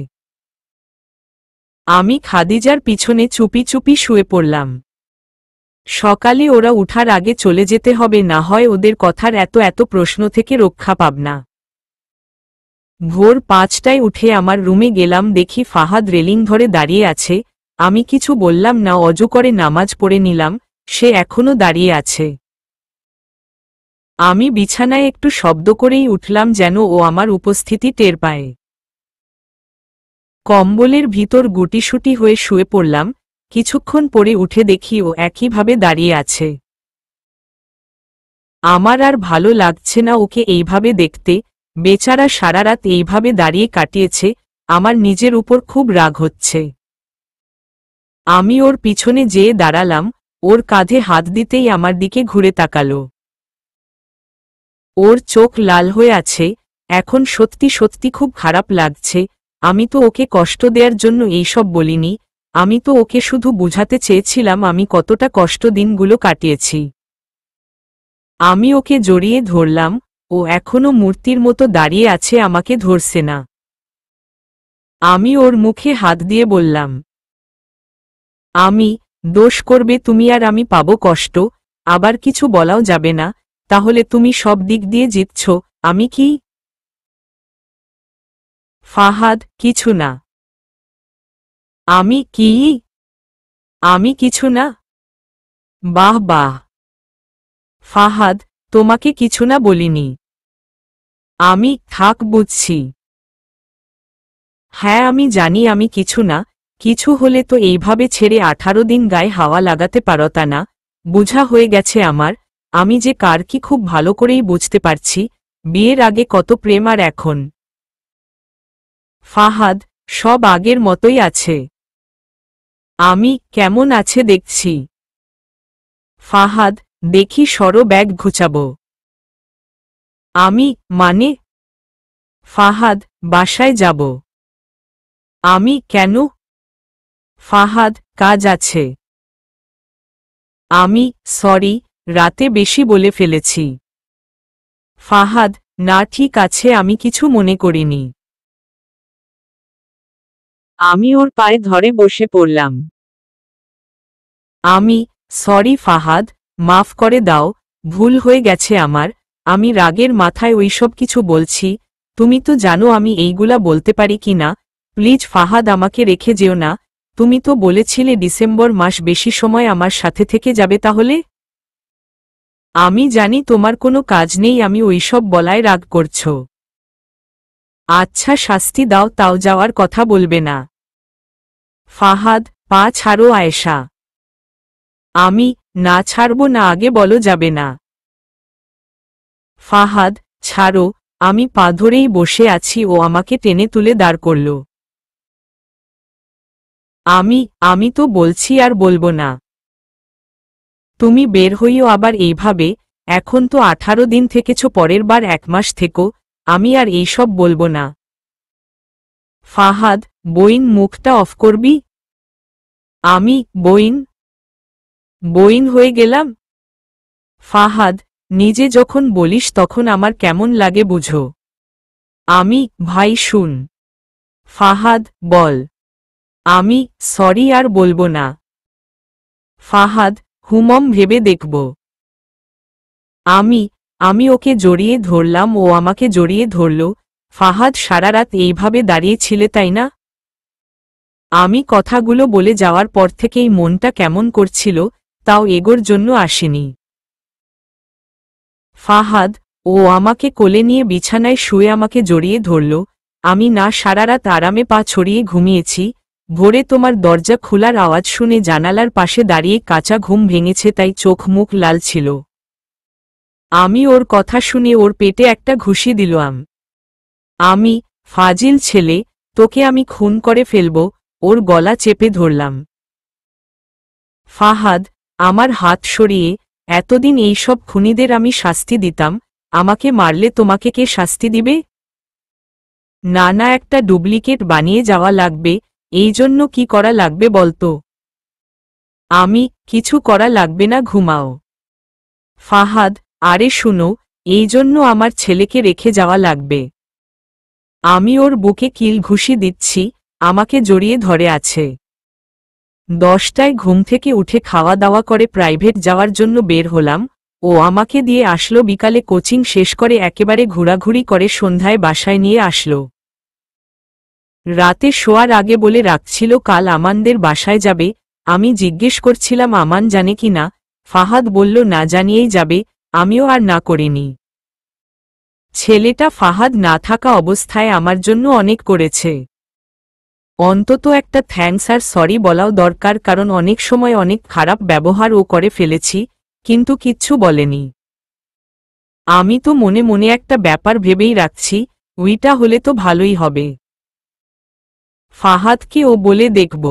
আমি খাদিজার পিছনে চুপি চুপি শুয়ে পড়লাম। সকালে ওরা উঠার আগে চলে যেতে হবে, না হয় ওদের কথার এত এত প্রশ্ন থেকে রক্ষা পাব না। ভোর 5টায় উঠে আমার রুমে গেলাম, দেখি ফাহাদ রেলিং ধরে দাঁড়িয়ে আছে। আমি কিছু বললাম না, অজু করে নামাজ পড়ে নিলাম, সে এখনো দাঁড়িয়ে আছে। আমি বিছানায় একটু শব্দ করেই উঠলাম, যেন ও আমার উপস্থিতি টের পায়। কম্বলের ভিতর গুটিসুটি হয়ে শুয়ে পড়লাম। কিছুক্ষণ পরে উঠে দেখি ও একইভাবে দাঁড়িয়ে আছে। আমার আর ভালো লাগছে না ওকে এইভাবে দেখতে। বেচারা সারা রাত এইভাবে দাঁড়িয়ে কাটিয়েছে, আমার নিজের উপর খুব রাগ হচ্ছে। আমি ওর পিছনে যেয়ে দাঁড়ালাম, ওর কাঁধে হাত দিতেই আমার দিকে ঘুরে তাকালো। ওর চোখ লাল হয়ে আছে। এখন সত্যি সত্যি খুব খারাপ লাগছে। আমি তো ওকে কষ্ট দেওয়ার জন্য এইসব বলিনি, আমি তো ওকে শুধু বুঝাতে চেয়েছিলাম আমি কতটা কষ্ট দিনগুলো কাটিয়েছি। আমি ওকে জড়িয়ে ধরলাম, ও এখনো মূর্তির মতো দাঁড়িয়ে আছে, আমাকে ধরছে না। আমি ওর মুখে হাত দিয়ে বললাম, দোষ করবে তুমি আর আমি পাবো কষ্ট, আবার কিছু বলাও যাবে না, তাহলে তুমি সব দিক দিয়ে জিতছ, আমি কি? ফাহাদ, কিছু না। আমি কি? আমি কিছু না? বাহ বাহ। ফাহাদ, তোমাকে কিছু না বলিনি। থাক, বুঝছি। হ্যাঁ আমি জানি আমি কিছু না, কিছু হলে তো এইভাবে ছেড়ে 18 দিন গায়ে হাওয়া লাগাতে পারতা না। বুঝা হয়ে গেছে আমার, আমি যে কার কি খুব ভালো করেই বুঝতে পারছি। বিয়ের আগে কত প্রেম আর এখন। ফাহাদ, সব আগের মতোই আছে। কেমন আছে দেখছি। ফাহাদ, দেখি সরো, ব্যাগ ঘুচাবো। মানে? ফাহাদ, বাসায় যাব। কেন? ফাহাদ, কাজ আছে। আমি সরি, রাতে বেশি বলে ফেলেছি। ফাহাদ, না ঠিক আছে, আমি কিছু মনে করিনি। আমি ওর পায়ে ধরে বসে পড়লাম। আমি সরি ফাহাদ, মাফ করে দাও, ভুল হয়ে গেছে আমার। আমি রাগের মাথায় ওইসব কিছু বলছি। তুমি তো জানো আমি এইগুলা বলতে পারি কি না। প্লিজ ফাহাদ, আমাকে রেখে যেও না। তুমি তো বলেছিলে ডিসেম্বর মাস বেশি সময় আমার সাথে থেকে যাবে। তাহলে আমি জানি তোমার কোনো কাজ নেই, আমি ওইসব বলায় রাগ করছো। আচ্ছা শাস্তি দাও, তাও যাওয়ার কথা বলবে না। ফাহাদ, পা ছাড়ো আয়েশা। আমি না ছাড়ব না, আগে বলো যাবে না। ফাহাদ, ছাড়ো। আমি পা ধরেই বসে আছি, ও আমাকে টেনে তুলে দাঁড় করল। আমি তো বলছি আর বলবো না। তুমি বের হইও আবার এইভাবে। এখন তো 18 দিন থেকেছ, পরের বার 1 মাস থেকো। আমি আর এইসব বলবো না। ফাহাদ, বইন, মুখটা অফ করবি? আমি বইন হয়ে গেলাম? ফাহাদ, নিজে যখন বলিস তখন আমার কেমন লাগে বুঝো। আমি ভাই শুন। ফাহাদ, বল। আমি সরি, আর বলবো না। ফাহাদ, হুমম ভেবে দেখব। আমি ওকে জড়িয়ে ধরলাম, ও আমাকে জড়িয়ে ধরল। ফাহাদ, সারা রাত এইভাবে দাঁড়িয়েছিলে তাই না? আমি কথাগুলো বলে যাওয়ার পর থেকেই মনটা কেমন করছিল, তাও এগোর জন্য আসেনি। ফাহাদ, ও আমাকে কোলে নিয়ে বিছানায় শুয়ে আমাকে জড়িয়ে ধরল। আমি না সারা রাত আরামে পা ছড়িয়ে ঘুমিয়েছি। ভোরে তোমার দরজা খোলার আওয়াজ শুনে জানালার পাশে দাঁড়িয়ে কাঁচা ঘুম ভেঙেছে, তাই চোখ মুখ লাল ছিল। আমি ওর কথা শুনে ওর পেটে একটা ঘুষি দিলাম। আমি ফাজিল ছেলে, তোকে আমি খুন করে ফেলব। ওর গলা চেপে ধরলাম। ফাহাদ, আমার হাত সরিয়ে। এতদিন এইসব খুনিদের আমি শাস্তি দিতাম, আমাকে মারলে তোমাকে কে শাস্তি দিবে? না, একটা ডুপ্লিকেট বানিয়ে যাওয়া লাগবে। এই জন্য কি করা লাগবে বলতো? আমি কিছু করা লাগবে না, ঘুমাও। ফাহাদ, আরে শুনো, এই জন্য আমার ছেলেকে রেখে যাওয়া লাগবে। আমি ওর বুকে কিল ঘুষি দিচ্ছি, আমাকে জড়িয়ে ধরে আছে। 10টায় ঘুম থেকে উঠে খাওয়া দাওয়া করে প্রাইভেট যাওয়ার জন্য বের হলাম। ও আমাকে দিয়ে আসলো, বিকালে কোচিং শেষ করে একেবারে ঘোরাঘুরি করে সন্ধ্যায় বাসায় নিয়ে আসলো। রাতে শোয়ার আগে বলে রাখছিল কাল আমানদের বাসায় যাবে। আমি জিজ্ঞেস করছিলাম আমান জানে কি না। ফাহাদ বলল না জানিয়েই যাবে। আমিও আর না করিনি। ছেলেটা ফাহাদ না থাকা অবস্থায় আমার জন্য অনেক করেছে। অন্তত একটা থ্যাঙ্কস আর সরি বলাও দরকার, কারণ অনেক সময় অনেক খারাপ ব্যবহার ও করে ফেলেছি, কিন্তু কিচ্ছু বলেনি। আমি তো মনে মনে একটা ব্যাপার ভেবেই রাখছি, ওইটা হলে তো ভালোই হবে। ফাহাদকে ও বলে দেখব।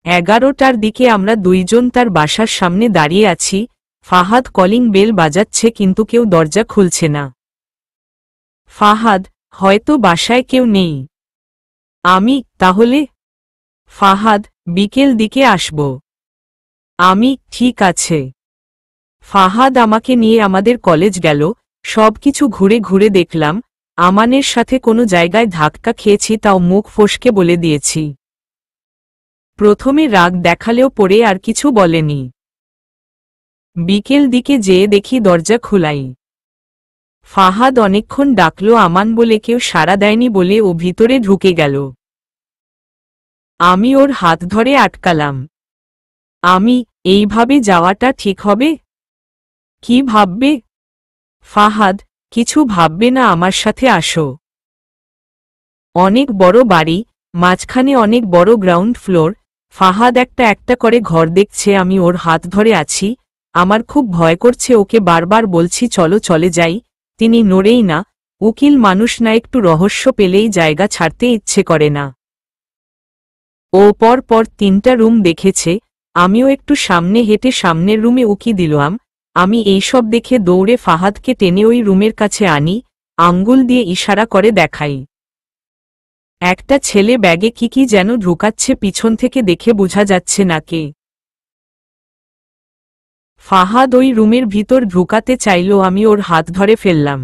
11টার দিকে আমরা দুইজন তার বাসার সামনে দাঁড়িয়ে আছি। ফাহাদ কলিং বেল বাজাচ্ছে, কিন্তু কেউ দরজা খুলছে না। ফাহাদ, হয়তো বাসায় কেউ নেই। আমি তাহলে? ফাহাদ, বিকেল দিকে আসব। আমি ঠিক আছে। ফাহাদ আমাকে নিয়ে আমাদের কলেজ গেল। সবকিছু ঘুরে ঘুরে দেখলাম। আমানের সাথে কোনো জায়গায় ধাক্কা খেয়েছি, তাও মুখ ফসকে বলে দিয়েছি। প্রথমে রাগ দেখালেও পরে আর কিছু বলেনি। বিকেল দিকে যেয়ে দেখি দরজা খোলাই। ফাহাদ অনেকক্ষণ ডাকল আমান বলে, কেউ সাড়া দেয়নি বলে ও ভিতরে ঢুকে গেল। আমি ওর হাত ধরে আটকালাম। আমি এইভাবে যাওয়াটা ঠিক হবে? কি ভাববে? ফাহাদ, কিছু ভাববে না, আমার সাথে আসো। অনেক বড় বাড়ি, মাঝখানে অনেক বড় গ্রাউন্ড ফ্লোর। ফাহাদ একটা একটা করে ঘর দেখছে, আমি ওর হাত ধরে আছি। আমার খুব ভয় করছে, ওকে বারবার বলছি চলো চলে যাই, তিনি নড়েই না। উকিল মানুষ না, একটু রহস্য পেলেই জায়গা ছাড়তে ইচ্ছে করে না। ও পর পর 3টা রুম দেখেছে। আমিও একটু সামনে হেঁটে সামনের রুমে উকি দিলাম। আমি এইসব দেখে দৌড়ে ফাহাদকে টেনে ওই রুমের কাছে আনি, আঙ্গুল দিয়ে ইশারা করে দেখাই। একটা ছেলে ব্যাগে কি কি যেন ঢুকাচ্ছে, পিছন থেকে দেখে বোঝা যাচ্ছে না কে। ফাহাদ ওই রুমের ভিতর ঢুকাতে চাইল, আমি ওর হাত ধরে ফেললাম।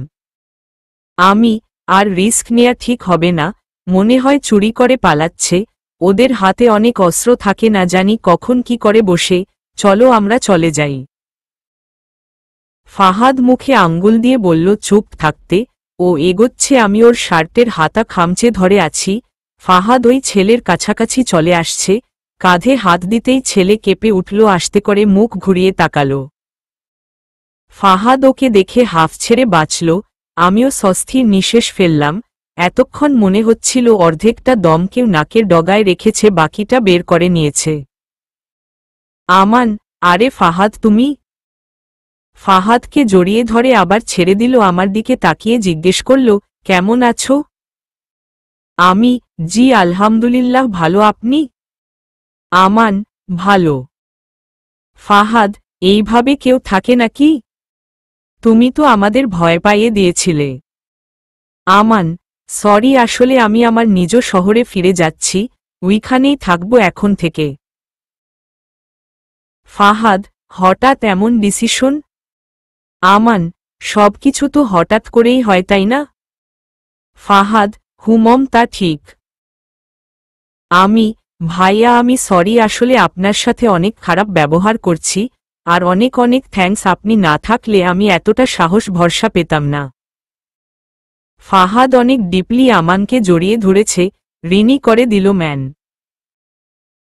আমি আর রিস্ক নেয়া ঠিক হবে না, মনে হয় চুরি করে পালাচ্ছে, ওদের হাতে অনেক অস্ত্র থাকে, না জানি কখন কি করে বসে, চলো আমরা চলে যাই। ফাহাদ মুখে আঙ্গুল দিয়ে বলল চুপ থাকতে। ও এগোচ্ছে, আমি ওর শার্টের হাতা খামচে ধরে আছি। ফাহাদ ওই ছেলের কাছাকাছি চলে আসছে, কাঁধে হাত দিতেই ছেলে কেঁপে উঠল, আস্তে করে মুখ ঘুরিয়ে তাকাল। ফাহাদ ওকে দেখে হাফ ছেড়ে বাঁচল, আমিও সস্থির নিঃশ্বাস ফেললাম। এতক্ষণ মনে হচ্ছিল অর্ধেকটা দম কেউ নাকের ডগায় রেখেছে, বাকিটা বের করে নিয়েছে। আমান, আরে ফাহাদ তুমি? ফাহাদকে জড়িয়ে ধরে আবার ছেড়ে দিল, আমার দিকে তাকিয়ে জিজ্ঞেস করল কেমন আছো? আমি, জি আলহামদুলিল্লাহ ভালো, আপনি? আমান, ভালো। ফাহাদ, এইভাবে কেউ থাকে নাকি? তুমি তো আমাদের ভয় পাইয়ে দিয়েছিলে। আমান, সরি, আসলে আমি আমার নিজ শহরে ফিরে যাচ্ছি, ওইখানেই থাকবো এখন থেকে। ফাহাদ, হঠাৎ এমন ডিসিশন? আমান, সবকিছু তো হঠাৎ করেই হয় তাই না? ফাহাদ, হুমম তা ঠিক। আমি, ভাইয়া আমি সরি, আসলে আপনার সাথে অনেক খারাপ ব্যবহার করছি, আর অনেক অনেক থ্যাঙ্কস, আপনি না থাকলে আমি এতটা সাহস ভরসা পেতাম না। ফাহাদ অনেক ডিপলি আমানকে জড়িয়ে ধরেছে, ঋণী করে দিল ম্যান।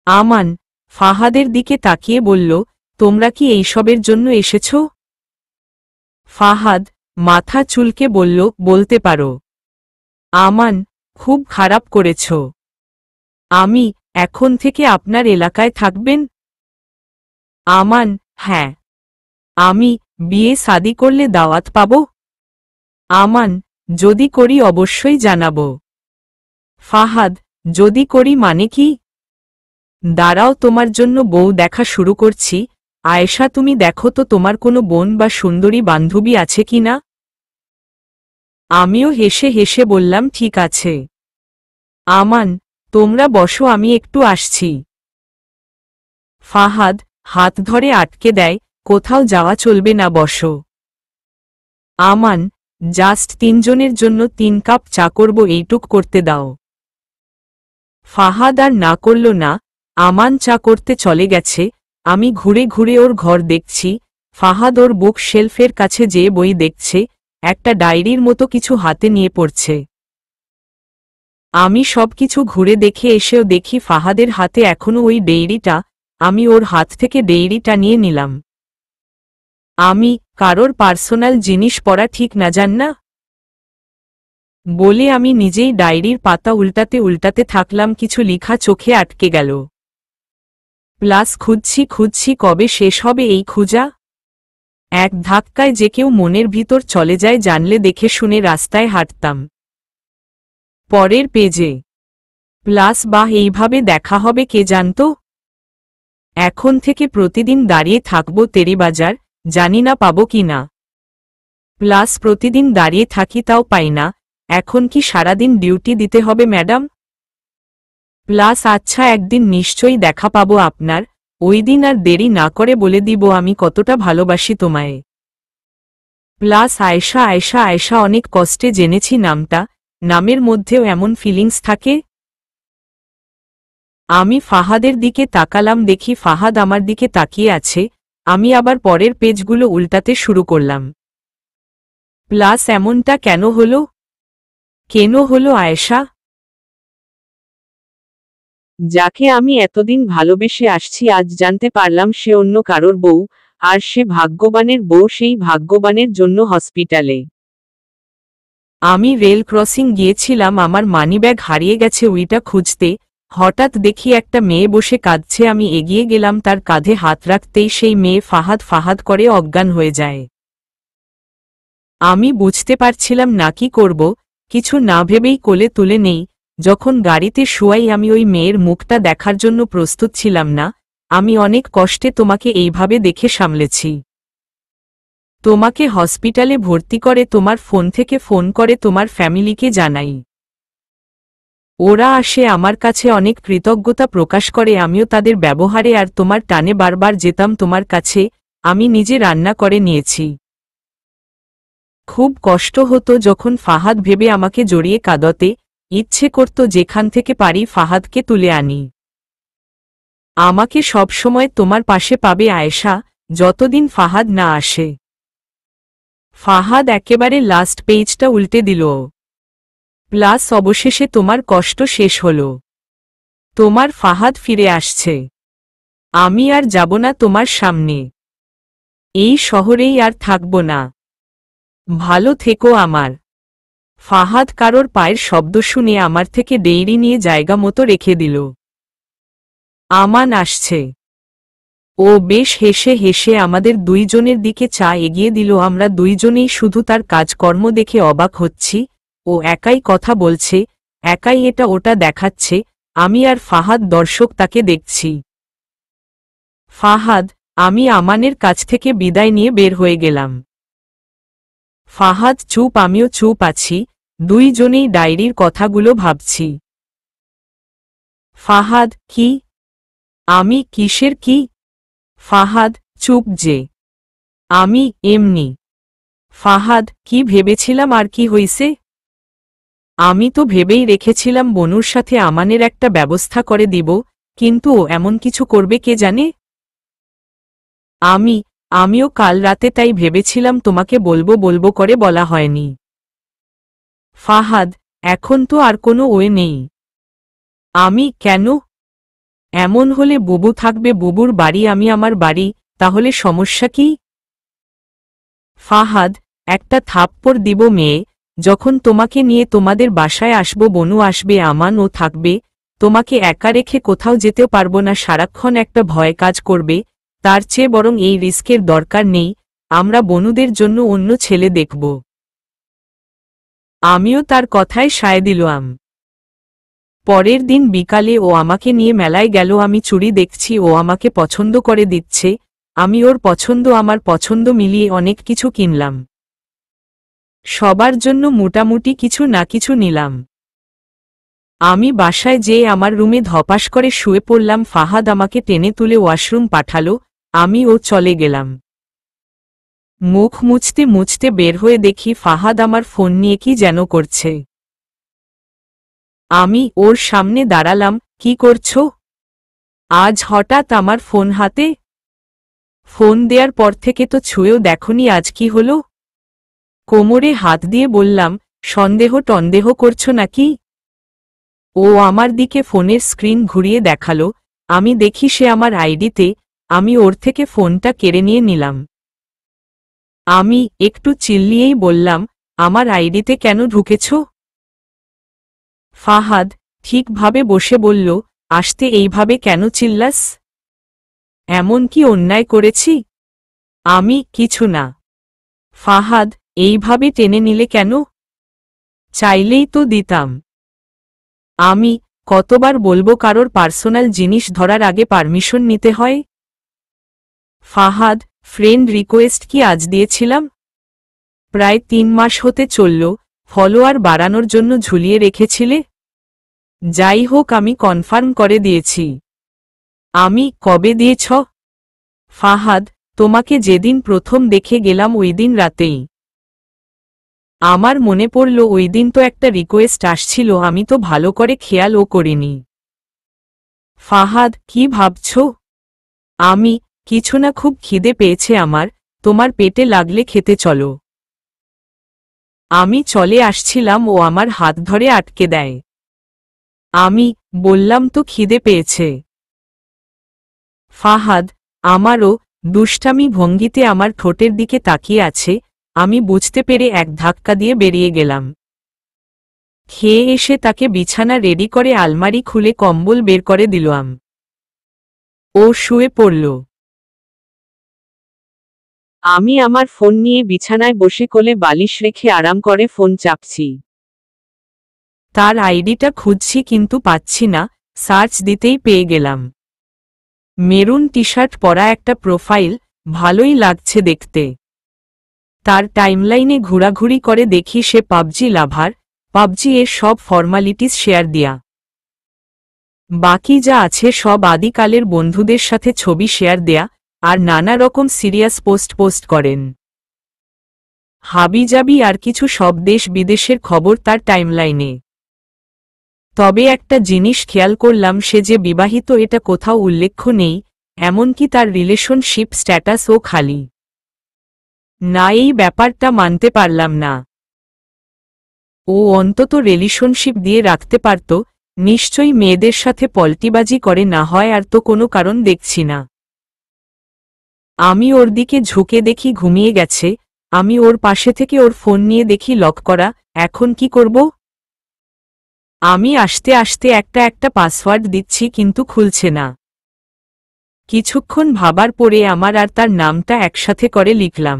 আমান ফাহাদের দিকে তাকিয়ে বলল, তোমরা কি এইসবের জন্য এসেছ? ফাহাদ মাথা চুলকে বলল, বলতে পারো। আমান, খুব খারাপ করেছ। আমি, এখন থেকে আপনার এলাকায় থাকবেন? আমান, হ্যাঁ। আমি, বিয়ে শাদী করলে দাওয়াত পাব? আমান, যদি করি অবশ্যই জানাব। ফাহাদ, যদি করি মানে কি? দাঁড়াও, তোমার জন্য বউ দেখা শুরু করছি। আয়েশা, তুমি দেখো তো তোমার কোনো বোন বা সুন্দরী বান্ধবী আছে কি না? আমিও হেসে হেসে বললাম ঠিক আছে। আমান, তোমরা বসো, আমি একটু আসছি। ফাহাদ হাত ধরে আটকে দেয়, কোথাও যাওয়া চলবে না, বসো। আমান, জাস্ট 3 জনের জন্য 3 কাপ চা করব, এইটুক করতে দাও। ফাহাদ আর না করল না, আমান চা করতে চলে গেছে। আমি ঘুরে ঘুরে ওর ঘর দেখছি। ফাহাদ ওর বুক শেলফের কাছে যেয়ে বই দেখছে, একটা ডায়েরির মতো কিছু হাতে নিয়ে পড়ছে। আমি সবকিছু ঘুরে দেখে এসেও দেখি ফাহাদের হাতে এখনো ওই ডায়েরিটা। আমি ওর হাত থেকে ডায়েরিটা নিয়ে নিলাম। আমি, কারোর পার্সোনাল জিনিস পড়া ঠিক না জান না, বলে আমি নিজেই ডায়েরির পাতা উল্টাতে উল্টাতে থাকলাম, কিছু লেখা চোখে আটকে গেল। প্লাস খুঁজছি খুঁজছি, কবে শেষ হবে এই খুঁজা? এক ধাক্কায় যে কেউ মনের ভিতর চলে যায়, জানলে দেখে শুনে রাস্তায় হাঁটতাম। পরের পেজে প্লাস বা এইভাবে দেখা হবে কে জানত? এখন থেকে প্রতিদিন দাঁড়িয়ে থাকবো তেরিবাজার, জানি না পাবো কি না। প্লাস প্রতিদিন দাঁড়িয়ে থাকি তাও পাই না, এখন কি সারাদিন ডিউটি দিতে হবে ম্যাডাম? প্লাস আচ্ছা, একদিন নিশ্চয়ই দেখা পাবো আপনার, ওই দিন আর দেরি না করে বলে দিব আমি কতটা ভালোবাসি তোমায়। প্লাস আয়েশা আয়েশা আয়েশা, অনেক কষ্টে জেনেছি নামটা, নামের মধ্যেও এমন ফিলিংস থাকে। আমি ফাহাদের দিকে তাকালাম, দেখি ফাহাদ আমার দিকে তাকিয়ে আছে। আমি আবার পরের পেজগুলো উল্টাতে শুরু করলাম। প্লাস এমনটা কেন হলো? কেন হলো আয়েশা? যাকে আমি এতদিন ভালোবেসে আসছি, আজ জানতে পারলাম সে অন্য কারোর বউ, আর সে ভাগ্যবানের বউ, সেই ভাগ্যবানের জন্য হসপিটালে। আমি রেল ক্রসিং গিয়েছিলাম, আমার মানিব্যাগ হারিয়ে গেছে, ওইটা খুঁজতে। হঠাৎ দেখি একটা মেয়ে বসে কাঁদছে, আমি এগিয়ে গেলাম, তার কাঁধে হাত রাখতেই সেই মেয়ে ফাহাদ ফাহাদ করে অজ্ঞান হয়ে যায়। আমি বুঝতে পারছিলাম না কি করব, কিছু না ভেবেই কোলে তুলে নেই। যখন গাড়িতে শুয়াই, আমি ওই মেয়ের মুখটা দেখার জন্য প্রস্তুত ছিলাম না। আমি অনেক কষ্টে তোমাকে এইভাবে দেখে সামলেছি। তোমাকে হসপিটালে ভর্তি করে তোমার ফোন থেকে ফোন করে তোমার ফ্যামিলিকে জানাই। ওরা আসে আমার কাছে অনেক কৃতজ্ঞতা প্রকাশ করে, আমিও তাদের ব্যবহারে আর তোমার টানে বারবার যেতাম তোমার কাছে। আমি নিজে রান্না করে নিয়েছি। খুব কষ্ট হতো যখন ফাহাদ ভেবে আমাকে জড়িয়ে কাঁদতে, ইচ্ছে করত যেখান থেকে পারি ফাহাদকে তুলে আনি। আমাকে সবসময় তোমার পাশে পাবে আয়েশা, যতদিন ফাহাদ না আসে। ফাহাদ একেবারে লাস্ট পেজটা উল্টে দিল। প্লাস অবশেষে তোমার কষ্ট শেষ হল। তোমার ফাহাদ ফিরে আসছে। আমি আর যাব না তোমার সামনে। এই শহরেই আর থাকব না। ভালো থেকো আমার। ফাহাদ কারোর পায়ের শব্দ শুনে আমার থেকে ডেইরি নিয়ে জায়গা মতো রেখে দিল। আমান আসছে। ও বেশ হেসে হেসে আমাদের দুইজনের দিকে চা এগিয়ে দিল। আমরা দুইজনেই শুধু তার কাজকর্ম দেখে অবাক হচ্ছি। ও একাই কথা বলছে, একাই এটা ওটা দেখাচ্ছে, আমি আর ফাহাদ দর্শক তাকে দেখছি। ফাহাদ, আমি আমানের কাছ থেকে বিদায় নিয়ে বের হয়ে গেলাম। ফাহাদ চুপ, আমিও চুপ আছি, দুইজনেই ডায়েরির কথাগুলো ভাবছি। ফাহাদ, কি? আমি কিসের কি? ফাহাদ, চুপ যে। আমি এমনি। ফাহাদ, কি ভেবেছিলাম আর কি হইছে? আমি তো ভেবেই রেখেছিলাম বনুর সাথে আমানের একটা ব্যবস্থা করে দিব, কিন্তু ও এমন কিছু করবে কে জানে। আমিও কাল রাতে তাই ভেবেছিলাম তোমাকে বলবো বলবো করে বলা হয়নি। ফাহাদ, এখন তো আর কোনো ওয়ে নেই। আমি কেন? এমন হলে বুবু থাকবে বুবুর বাড়ি, আমি আমার বাড়ি, তাহলে সমস্যা কি? ফাহাদ, একটা থাপ্পড় দিব মেয়ে, যখন তোমাকে নিয়ে তোমাদের বাসায় আসব বনু আসবে আমানও থাকবে, তোমাকে একা রেখে কোথাও যেতেও পারবো না, সারাক্ষণ একটা ভয় কাজ করবে, তার চেয়ে বরং এই রিস্কের দরকার নেই, আমরা বনুদের জন্য অন্য ছেলে দেখব। আমিও তার কথায় সায় দিলাম। পরের দিন বিকালে ও আমাকে নিয়ে মেলায় গেল। আমি চুড়ি দেখছি, ও আমাকে পছন্দ করে দিচ্ছে, আমি ওর পছন্দ আমার পছন্দ মিলিয়ে অনেক কিছু কিনলাম। সবার জন্য মোটামুটি কিছু না কিছু নিলাম। আমি বাসায় যেয়ে আমার রুমে ধপাস করে শুয়ে পড়লাম। ফাহাদ আমাকে টেনে তুলে ওয়াশরুম পাঠালো, আমি ও চলে গেলাম। মুখ মুছতে মুছতে বের হয়ে দেখি ফাহাদ আমার ফোন নিয়ে কি যেন করছে। আমি ওর সামনে দাঁড়ালাম, কি করছো? আজ হঠাৎ আমার ফোন হাতে? ফোন দেওয়ার পর থেকে তো ছুঁয়েও দেখনি, আজ কি হলো? কোমরে হাত দিয়ে বললাম, সন্দেহ টন্দেহ করছো নাকি? ও আমার দিকে ফোনের স্ক্রিন ঘুরিয়ে দেখালো, আমি দেখি সে আমার আইডিতে। আমি ওর থেকে ফোনটা কেড়ে নিয়ে নিলাম। আমি একটু চিল্লিয়েই বললাম, আমার আইডিতে কেন ঢুকেছ? ফাহাদ ঠিকভাবে বসে বলল, আসতে এইভাবে কেন চিল্লাস? এমন কি অন্যায় করেছি? আমি কিছু না। ফাহাদ এইভাবে টেনে নিলে কেন? চাইলেই তো দিতাম। আমি কতবার বলবো কারোর পার্সোনাল জিনিস ধরার আগে পারমিশন নিতে হয়? ফাহাদ ফ্রেন্ড রিকোয়েস্ট কি আজ দিয়েছিলাম? প্রায় 3 মাস হতে চলল, ফলোয়ার বাড়ানোর জন্য ঝুলিয়ে রেখেছিলে। যাই হোক, আমি কনফার্ম করে দিয়েছি। আমি কবে দিয়েছ? ফাহাদ তোমাকে যেদিন প্রথম দেখে গেলাম ওই দিন রাতেই। আমার মনে পড়ল ওই দিন তো একটা রিকোয়েস্ট আসছিল, আমি তো ভালো করে খেয়ালও করিনি। ফাহাদ কি ভাবছ? আমি কিছু না, খুব খিদে পেয়েছে আমার, তোমার পেটে লাগলে খেতে চলো। আমি চলে আসছিলাম, ও আমার হাত ধরে আটকে দেয়। আমি বললাম তো খিদে পেয়েছে। ফাহাদ আমারও দুষ্টামি ভঙ্গিতে আমার ঠোঁটের দিকে তাকিয়ে আছে। আমি বুঝতে পেরে এক ধাক্কা দিয়ে বেরিয়ে গেলাম। খেয়ে এসে তাকে বিছানা রেডি করে আলমারি খুলে কম্বল বের করে দিলাম। ও শুয়ে পড়ল। আমি আমার ফোন নিয়ে বিছানায় বসে কোলে বালিশ রেখে আরাম করে ফোন চাপছি। তার আইডিটা খুঁজছি কিন্তু পাচ্ছি না, সার্চ দিতেই পেয়ে গেলাম। মেরুন টি শার্ট পরা একটা প্রোফাইল, ভালোই লাগছে দেখতে। তার টাইমলাইনে ঘোরাঘুরি করে দেখি সে পাবজি লাভার, পাবজি এর সব ফর্মালিটিস শেয়ার দিয়া। বাকি যা আছে সব আদিকালের বন্ধুদের সাথে ছবি শেয়ার দেয়া আর নানা রকম সিরিয়াস পোস্ট করেন। হাবিজাবি আর কিছু সব দেশ বিদেশের খবর তার টাইমলাইনে। তবে একটা জিনিস খেয়াল করলাম, সে যে বিবাহিত এটা কোথাও উল্লেখ নেই, এমনকি তার রিলেশনশিপ স্ট্যাটাসও খালি। না, এই ব্যাপারটা মানতে পারলাম না। ও অন্তত রিলেশনশিপ দিয়ে রাখতে পারত, নিশ্চয়ই মেয়েদের সাথে পল্টিবাজি করে, না হয় আর তো কোনো কারণ দেখছি না। আমি ওর দিকে ঝুঁকে দেখি ঘুমিয়ে গেছে। আমি ওর পাশে থেকে ওর ফোন নিয়ে দেখি লক করা। এখন কি করব? আমি আস্তে আস্তে একটা পাসওয়ার্ড দিচ্ছি, কিন্তু খুলছে না। কিছুক্ষণ ভাবার পরে আমার আর তার নামটা একসাথে করে লিখলাম,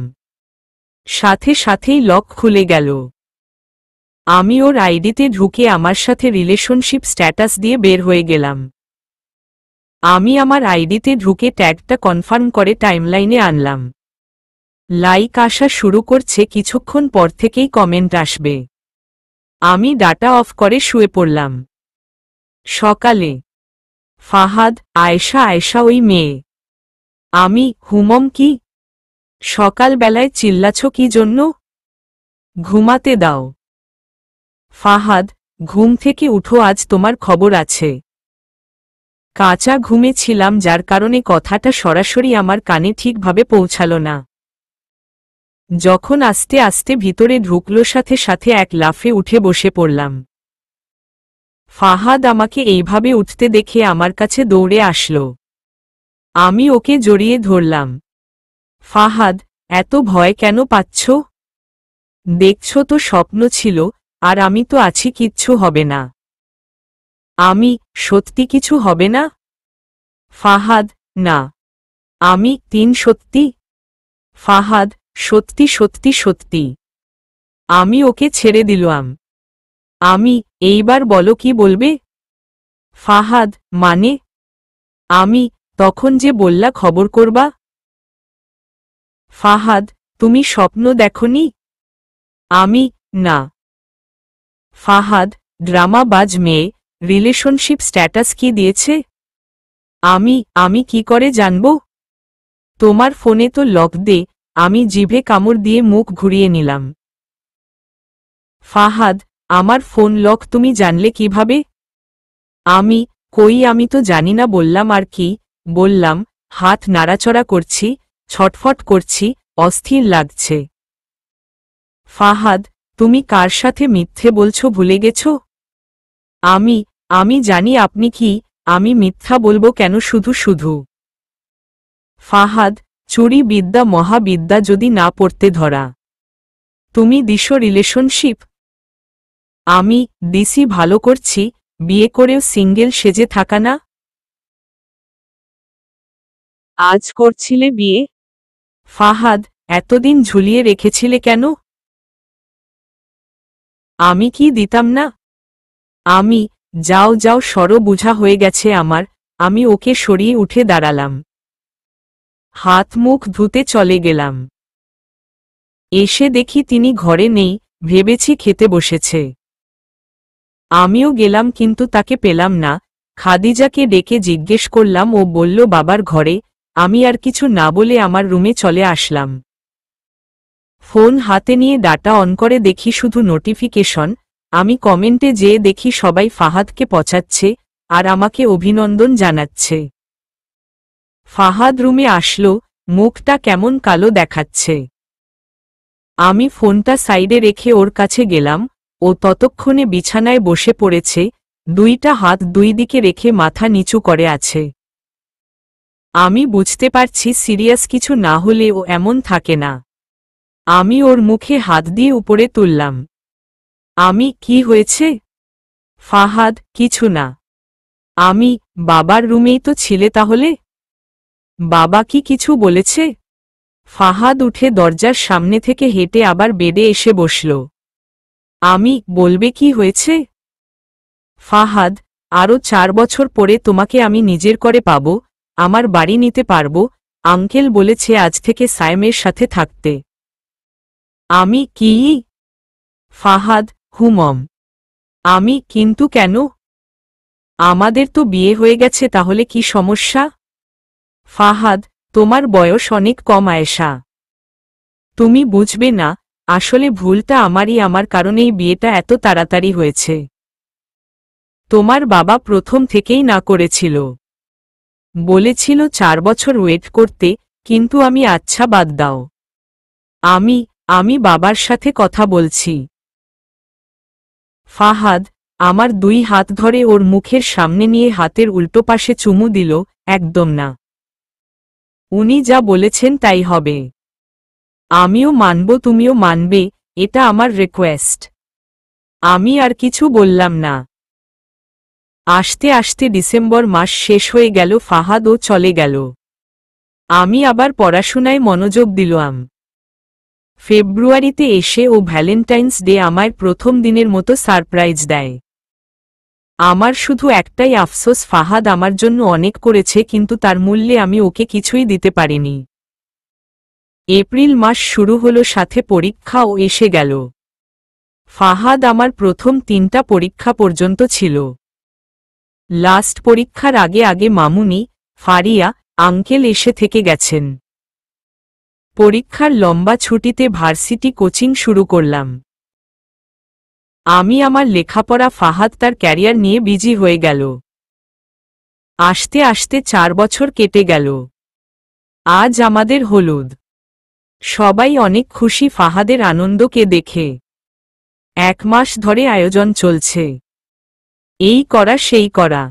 সাথে সাথেই লক খুলে গেল। আমি ওর আইডিতে ঢুকে আমার সাথে রিলেশনশিপ স্ট্যাটাস দিয়ে বের হয়ে গেলাম। আমি আমার আইডিতে ঢুকে ট্যাগটা কনফার্ম করে টাইমলাইনে আনলাম। লাইক আসা শুরু করছে, কিছুক্ষণ পর থেকেই কমেন্ট আসবে। আমি ডাটা অফ করে শুয়ে পড়লাম। সকালে ফাহাদ, আয়েশা ওই মেয়ে। আমি হুমম কি? সকালবেলায় চিল্লাছ কি জন্য? ঘুমাতে দাও। ফাহাদ, ঘুম থেকে উঠো, আজ তোমার খবর আছে। কাঁচা ঘুমে ছিলাম, যার কারণে কথাটা সরাসরি আমার কানে ঠিকভাবে পৌঁছাল না। যখন আস্তে আস্তে ভিতরে ঢুকল, সাথে সাথে এক লাফে উঠে বসে পড়লাম। ফাহাদ আমাকে এইভাবে উঠতে দেখে আমার কাছে দৌড়ে আসল। আমি ওকে জড়িয়ে ধরলাম। ফাহাদ, এত ভয় কেন পাচ্ছ? দেখছ তো স্বপ্ন ছিল, আর আমি তো আছি, কিচ্ছু হবে না। আমি সত্যি কিছু হবে না? ফাহাদ, না। আমি সত্যি? ফাহাদ, সত্যি সত্যি সত্যি। আমি ওকে ছেড়ে দিলাম। আমি এইবার বলো কি বলবে? ফাহাদ, মানে? আমি তখন যে বললা খবর করবা। ফাহাদ, তুমি স্বপ্ন দেখনি? আমি না। ফাহাদ, ড্রামাবাজ মেয়ে, রিলেশনশিপ স্ট্যাটাস কি দিয়েছে? আমি কি করে জানব? তোমার ফোনে তো লক দে। আমি জিভে কামড় দিয়ে মুখ ঘুরিয়ে নিলাম। ফাহাদ, আমার ফোন লক তুমি জানলে কিভাবে? আমি তো জানি না বললাম। আর কি বললাম? হাত নাড়াচড়া করছি, ছটফট করছি, অস্থির লাগছে। ফাহাদ, তুমি কার সাথে মিথ্যে বলছো ভুলে গেছ? আমি জানি আপনি কি। আমি মিথ্যা বলবো কেন শুধু শুধু? ফাহাদ, চুরি বিদ্যা মহাবিদ্যা যদি না পড়তে ধরা। তুমি দিশো রিলেশনশিপ? আমি দিসি, ভালো করছি, বিয়ে করেও সিঙ্গেল সেজে থাকা না। আজ করছিলে বিয়ে? ফাহাদ, এতদিন ঝুলিয়ে রেখেছিলে কেন? আমি কি দিতাম না? আমি যাও যাও সরো, বুঝা হয়ে গেছে আমার। আমি ওকে সরিয়ে উঠে দাঁড়ালাম। হাত মুখ ধুতে চলে গেলাম। এসে দেখি তিনি ঘরে নেই, ভেবেছি খেতে বসেছে। আমিও গেলাম, কিন্তু তাকে পেলাম না। খাদিজাকে ডেকে জিজ্ঞেস করলাম, ও বলল বাবার ঘরে। আমি আর কিছু না বলে আমার রুমে চলে আসলাম। ফোন হাতে নিয়ে ডাটা অন করে দেখি শুধু নোটিফিকেশন। আমি কমেন্টে যেয়ে দেখি সবাই ফাহাদকে পচাচ্ছে আর আমাকে অভিনন্দন জানাচ্ছে। ফাহাদ রুমে আসলো, মুখটা কেমন কালো দেখাচ্ছে। আমি ফোনটা সাইডে রেখে ওর কাছে গেলাম। ও ততক্ষণে বিছানায় বসে পড়েছে, দুইটা হাত দুই দিকে রেখে মাথা নিচু করে আছে। আমি বুঝতে পারছি সিরিয়াস কিছু না হলে ও এমন থাকে না। আমি ওর মুখে হাত দিয়ে উপরে তুললাম। কি হয়েছে? ফাহাদ, কিছু না। বাবার রুমেই তো ছিলে তাহলে? বাবা কি কিছু বলেছে? ফাহাদ উঠে দরজার সামনে থেকে হেঁটে আবার বেডে এসে বসল। বলবে কি হয়েছে? ফাহাদ, আরও 4 বছর পরে তোমাকে আমি নিজের করে পাব, আমার বাড়ি নিতে পারব। আঙ্কেল বলেছে আজ থেকে সায়েমের সাথে থাকতে। কি? ফাহাদ, হুমম। কিন্তু কেন? আমাদের তো বিয়ে হয়ে গেছে, তাহলে কি সমস্যা? ফাহাদ, তোমার বয়স অনেক কম আয়েশা। তুমি বুঝবে না, আসলে ভুলটা আমারই, আমার কারণেই বিয়েটা এত তাড়াতাড়ি হয়েছে। তোমার বাবা প্রথম থেকেই না করেছিল, বলেছিল 4 বছর ওয়েট করতে, কিন্তু আমি আচ্ছা বাদ দাও। আমি আমি বাবার সাথে কথা বলছি। ফাহাদ আমার 2 হাত ধরে ওর মুখের সামনে নিয়ে হাতের উল্টো পাশে চুমু দিল। একদম না, উনি যা বলেছেন তাই হবে। আমিও মানব, তুমিও মানবে, এটা আমার রিকোয়েস্ট। আমি আর কিছু বললাম না। আস্তে আস্তে ডিসেম্বর মাস শেষ হয়ে গেল, ফাহাদও চলে গেল। আমি আবার পড়াশোনায় মনোযোগ দিলাম। ফেব্রুয়ারিতে এসে ও ভ্যালেন্টাইন্স ডে আমায় প্রথম দিনের মতো সারপ্রাইজ দেয়। আমার শুধু একটাই আফসোস, ফাহাদ আমার জন্য অনেক করেছে, কিন্তু তার মূল্যে আমি ওকে কিছুই দিতে পারিনি। এপ্রিল মাস শুরু হলো, সাথে পরীক্ষাও এসে গেল। ফাহাদ আমার প্রথম 3টা পরীক্ষা পর্যন্ত ছিল। লাস্ট পরীক্ষার আগে আগে মামুনি, ফারিয়া, আঙ্কেল এসে থেকে গেছেন। পরীক্ষার লম্বা ছুটিতে ভার্সিটি কোচিং শুরু করলাম। আমি আমার লেখাপড়া, ফাহাদ তার ক্যারিয়ার নিয়ে বিজি হয়ে গেল। আস্তে আস্তে 4 বছর কেটে গেল। আজ আমাদের হলুদ। সবাই অনেক খুশি ফাহাদের আনন্দকে দেখে। 1 মাস ধরে আয়োজন চলছে, এই করা সেই করা,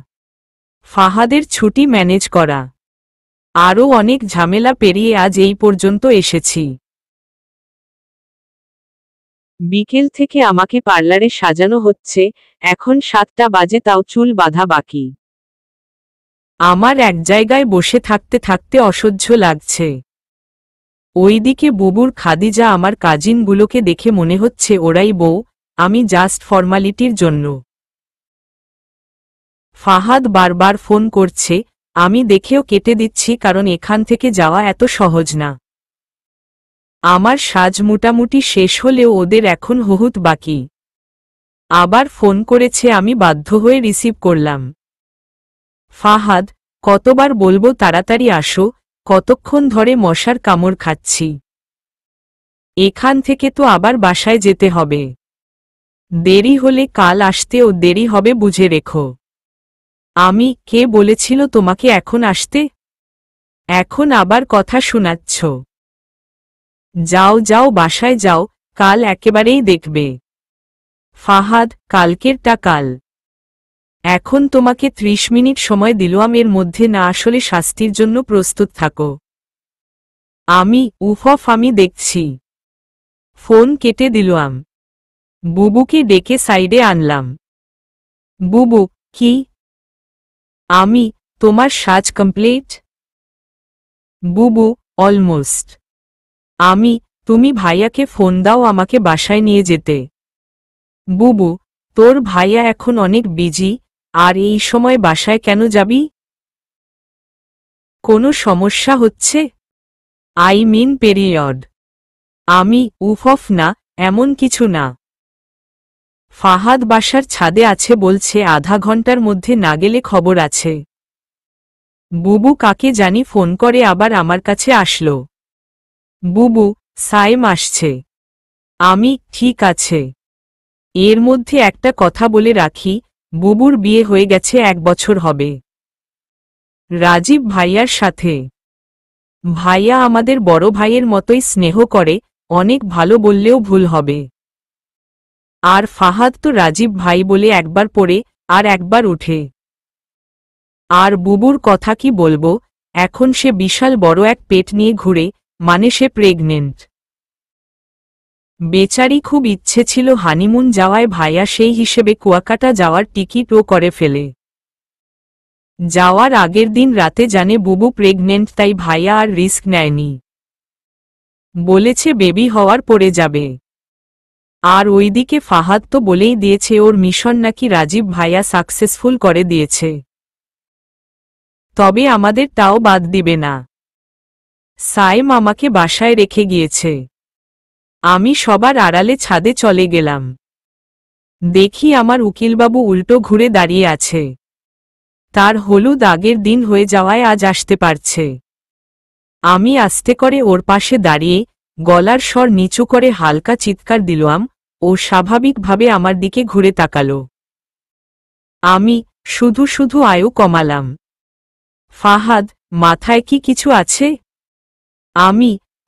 ফাহাদের ছুটি ম্যানেজ করা, আরও অনেক ঝামেলা পেরিয়ে আজ এই পর্যন্ত এসেছি। বিকেল থেকে আমাকে পার্লারে সাজানো হচ্ছে, এখন 7টা বাজে, তাও চুল বাঁধা বাকি। আমার এক জায়গায় বসে থাকতে থাকতে অসহ্য লাগছে। ওইদিকে বুবুর, খাদিজা, আমার কাজিনগুলোকে দেখে মনে হচ্ছে ওরাই বউ, আমি জাস্ট ফর্মালিটির জন্য। ফাহাদ বারবার ফোন করছে, আমি দেখেও কেটে দিচ্ছি, কারণ এখান থেকে যাওয়া এত সহজ না। আমার সাজ মোটামুটি শেষ হলেও ওদের এখন বহুত বাকি। আবার ফোন করেছে, আমি বাধ্য হয়ে রিসিভ করলাম। ফাহাদ, কতবার বলবো তাড়াতাড়ি আসো, কতক্ষণ ধরে মশার কামড় খাচ্ছি। এখান থেকে তো আবার বাসায় যেতে হবে। দেরি হলে কাল আসতেও দেরি হবে, বুঝে রেখো। আমি, কে বলেছিল তোমাকে এখন আসতে? এখন আবার কথা শোনাচ্ছ? যাও যাও, বাসায় যাও, কাল একেবারেই দেখবে। ফাহাদ, কালকেরটা কাল। এখন তোমাকে 30 মিনিট সময় দিলাম, এর মধ্যে না আসলে শাস্তির জন্য প্রস্তুত থাকো। আমি দেখছি। ফোন কেটে দিলাম। বুবুকে ডেকে সাইডে আনলাম। বুবু, কি? আমি, তোমার সাজ কমপ্লিট? বুবু, অলমোস্ট। আমি, তুমি ভাইয়াকে ফোন দাও আমাকে বাসায় নিয়ে যেতে। বুবু, তোর ভাইয়া এখন অনেক বিজি, আর এই সময় বাসায় কেন যাবি? কোনো সমস্যা হচ্ছে? I mean period. আমি, উফ না, এমন কিছু না। ফাহাদ বাসার ছাদে আছে, বলছে আধা ঘন্টার মধ্যে না গেলে খবর আছে। বুবু কাকে জানি ফোন করে আবার আমার কাছে আসলো। বুবু, সাইম আসছে। আমি, ঠিক আছে। এর মধ্যে একটা কথা বলে রাখি, বুবুর বিয়ে হয়ে গেছে, 1 বছর হবে। রাজীব ভাইয়ার সাথে। ভাইয়া আমাদের বড় ভাইয়ের মতোই স্নেহ করে, অনেক ভালো বললেও ভুল হবে। আর ফাহাদ তো রাজীব ভাই বলে একবার পড়ে, আর একবার উঠে। আর বুবুর কথা কি বলবো, এখন সে বিশাল বড় এক পেট নিয়ে ঘুরে, মানে সে প্রেগনেন্ট। বেচারি খুব ইচ্ছে ছিল হানিমুন যাওয়ায়, ভাইয়া সেই হিসেবে কুয়াকাটা যাওয়ার টিকিটও করে ফেলে। যাওয়ার আগের দিন রাতে জানে বুবু প্রেগনেন্ট, তাই ভাইয়া আর রিস্ক নেয়নি। বলেছে বেবি হওয়ার পরে যাবে। আর ওইদিকে ফাহাদ তো বলেই দিয়েছে ওর মিশন নাকি রাজীব ভাইয়া সাকসেসফুল করে দিয়েছে। তবে আমাদের তাও বাদ দিবে না। সাইম আমাকে বাসায় রেখে গিয়েছে। আমি সবার আড়ালে ছাদে চলে গেলাম। দেখি আমার উকিলবাবু উল্টো ঘুরে দাঁড়িয়ে আছে। তার হলুদ আগের দিন হয়ে যাওয়ায় আজ আসতে পারছে। আমি আস্তে করে ওর পাশে দাঁড়িয়ে গলার স্বর নিচু করে হালকা চিৎকার দিলাম। ও স্বাভাবিকভাবে আমার দিকে ঘুরে তাকাল। আমি শুধু শুধু আয়ু কমালাম। ফাহাদ, মাথায় কি কিছু আছে?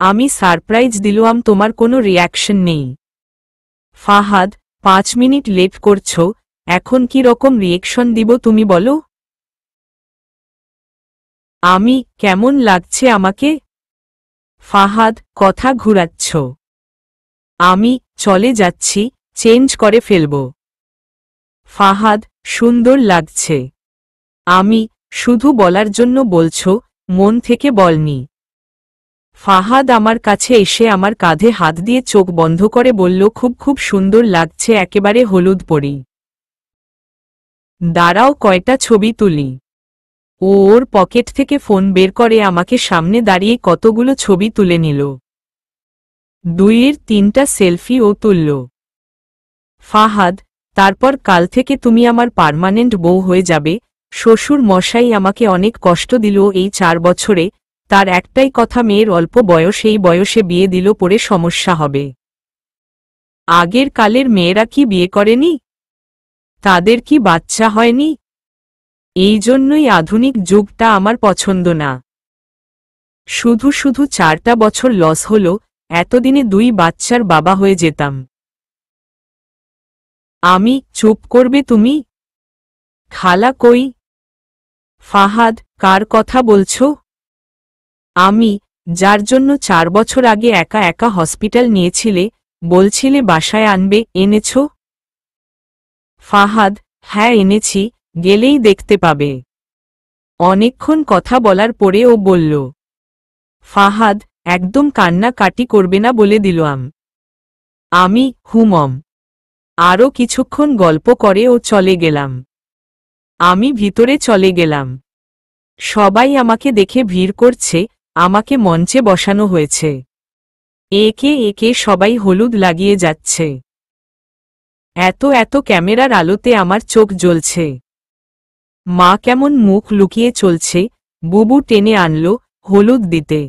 আমি সারপ্রাইজ দিলাম, তোমার কোনো রিয়াকশন নেই। ফাহাদ, 5 মিনিট লেট করছো, এখন কি রকম রিয়েকশন দিব তুমি বলো? আমি কেমন লাগছে আমাকে? ফাহাদ, কথা ঘুরাচ্ছ। আমি চলে যাচ্ছি, চেঞ্জ করে ফেলব। ফাহাদ, সুন্দর লাগছে। আমি শুধু বলার জন্য বলছো, মন থেকে বলনি। ফাহাদ আমার কাছে এসে আমার কাঁধে হাত দিয়ে চোখ বন্ধ করে বলল, খুব খুব সুন্দর লাগছে, একেবারে হলুদ পরি। দাঁড়াও কয়টা ছবি তুলি। ও ওর পকেট থেকে ফোন বের করে আমাকে সামনে দাঁড়িয়ে কতগুলো ছবি তুলে নিল। 2-3টা সেলফি ও তুলল। ফাহাদ, তারপর কাল থেকে তুমি আমার পার্মানেন্ট বউ হয়ে যাবে। শ্বশুর মশাই আমাকে অনেক কষ্ট দিল এই 4 বছরে, তার একটাই কথা, মেয়ের অল্প বয়স, এই বয়সে বিয়ে দিল পরে সমস্যা হবে। আগের কালের মেয়েরা কি বিয়ে করেনি? তাদের কি বাচ্চা হয়নি? এই জন্যই আধুনিক যুগটা আমার পছন্দ না। শুধু শুধু 4টা বছর লস হল, এতদিনে 2 বাচ্চার বাবা হয়ে যেতাম। আমি চুপ করবে তুমি? খালা কই? ফাহাদ, কার কথা বলছো? আমি, যার জন্য 4 বছর আগে একা একা হসপিটাল নিয়েছিলে, বলছিলে বাসায় আনবে, এনেছ? ফাহাদ, হ্যাঁ এনেছি, গেলেই দেখতে পাবে। অনেকক্ষণ কথা বলার পরে ও বলল। ফাহাদ, একদম কান্নাকাটি করবে না বলে দিলাম। আমি হুমম। আরও কিছুক্ষণ গল্প করে ও চলে গেলাম। আমি ভিতরে চলে গেলাম। সবাই আমাকে দেখে ভিড় করছে, আমাকে মঞ্চে বসানো হয়েছে। একে একে সবাই হলুদ লাগিয়ে যাচ্ছে। এত এত ক্যামেরার আলোতে আমার চোখ জ্বলছে। মা কেমন মুখ লুকিয়ে চলছে, বুবু টেনে আনল হলুদ দিতে।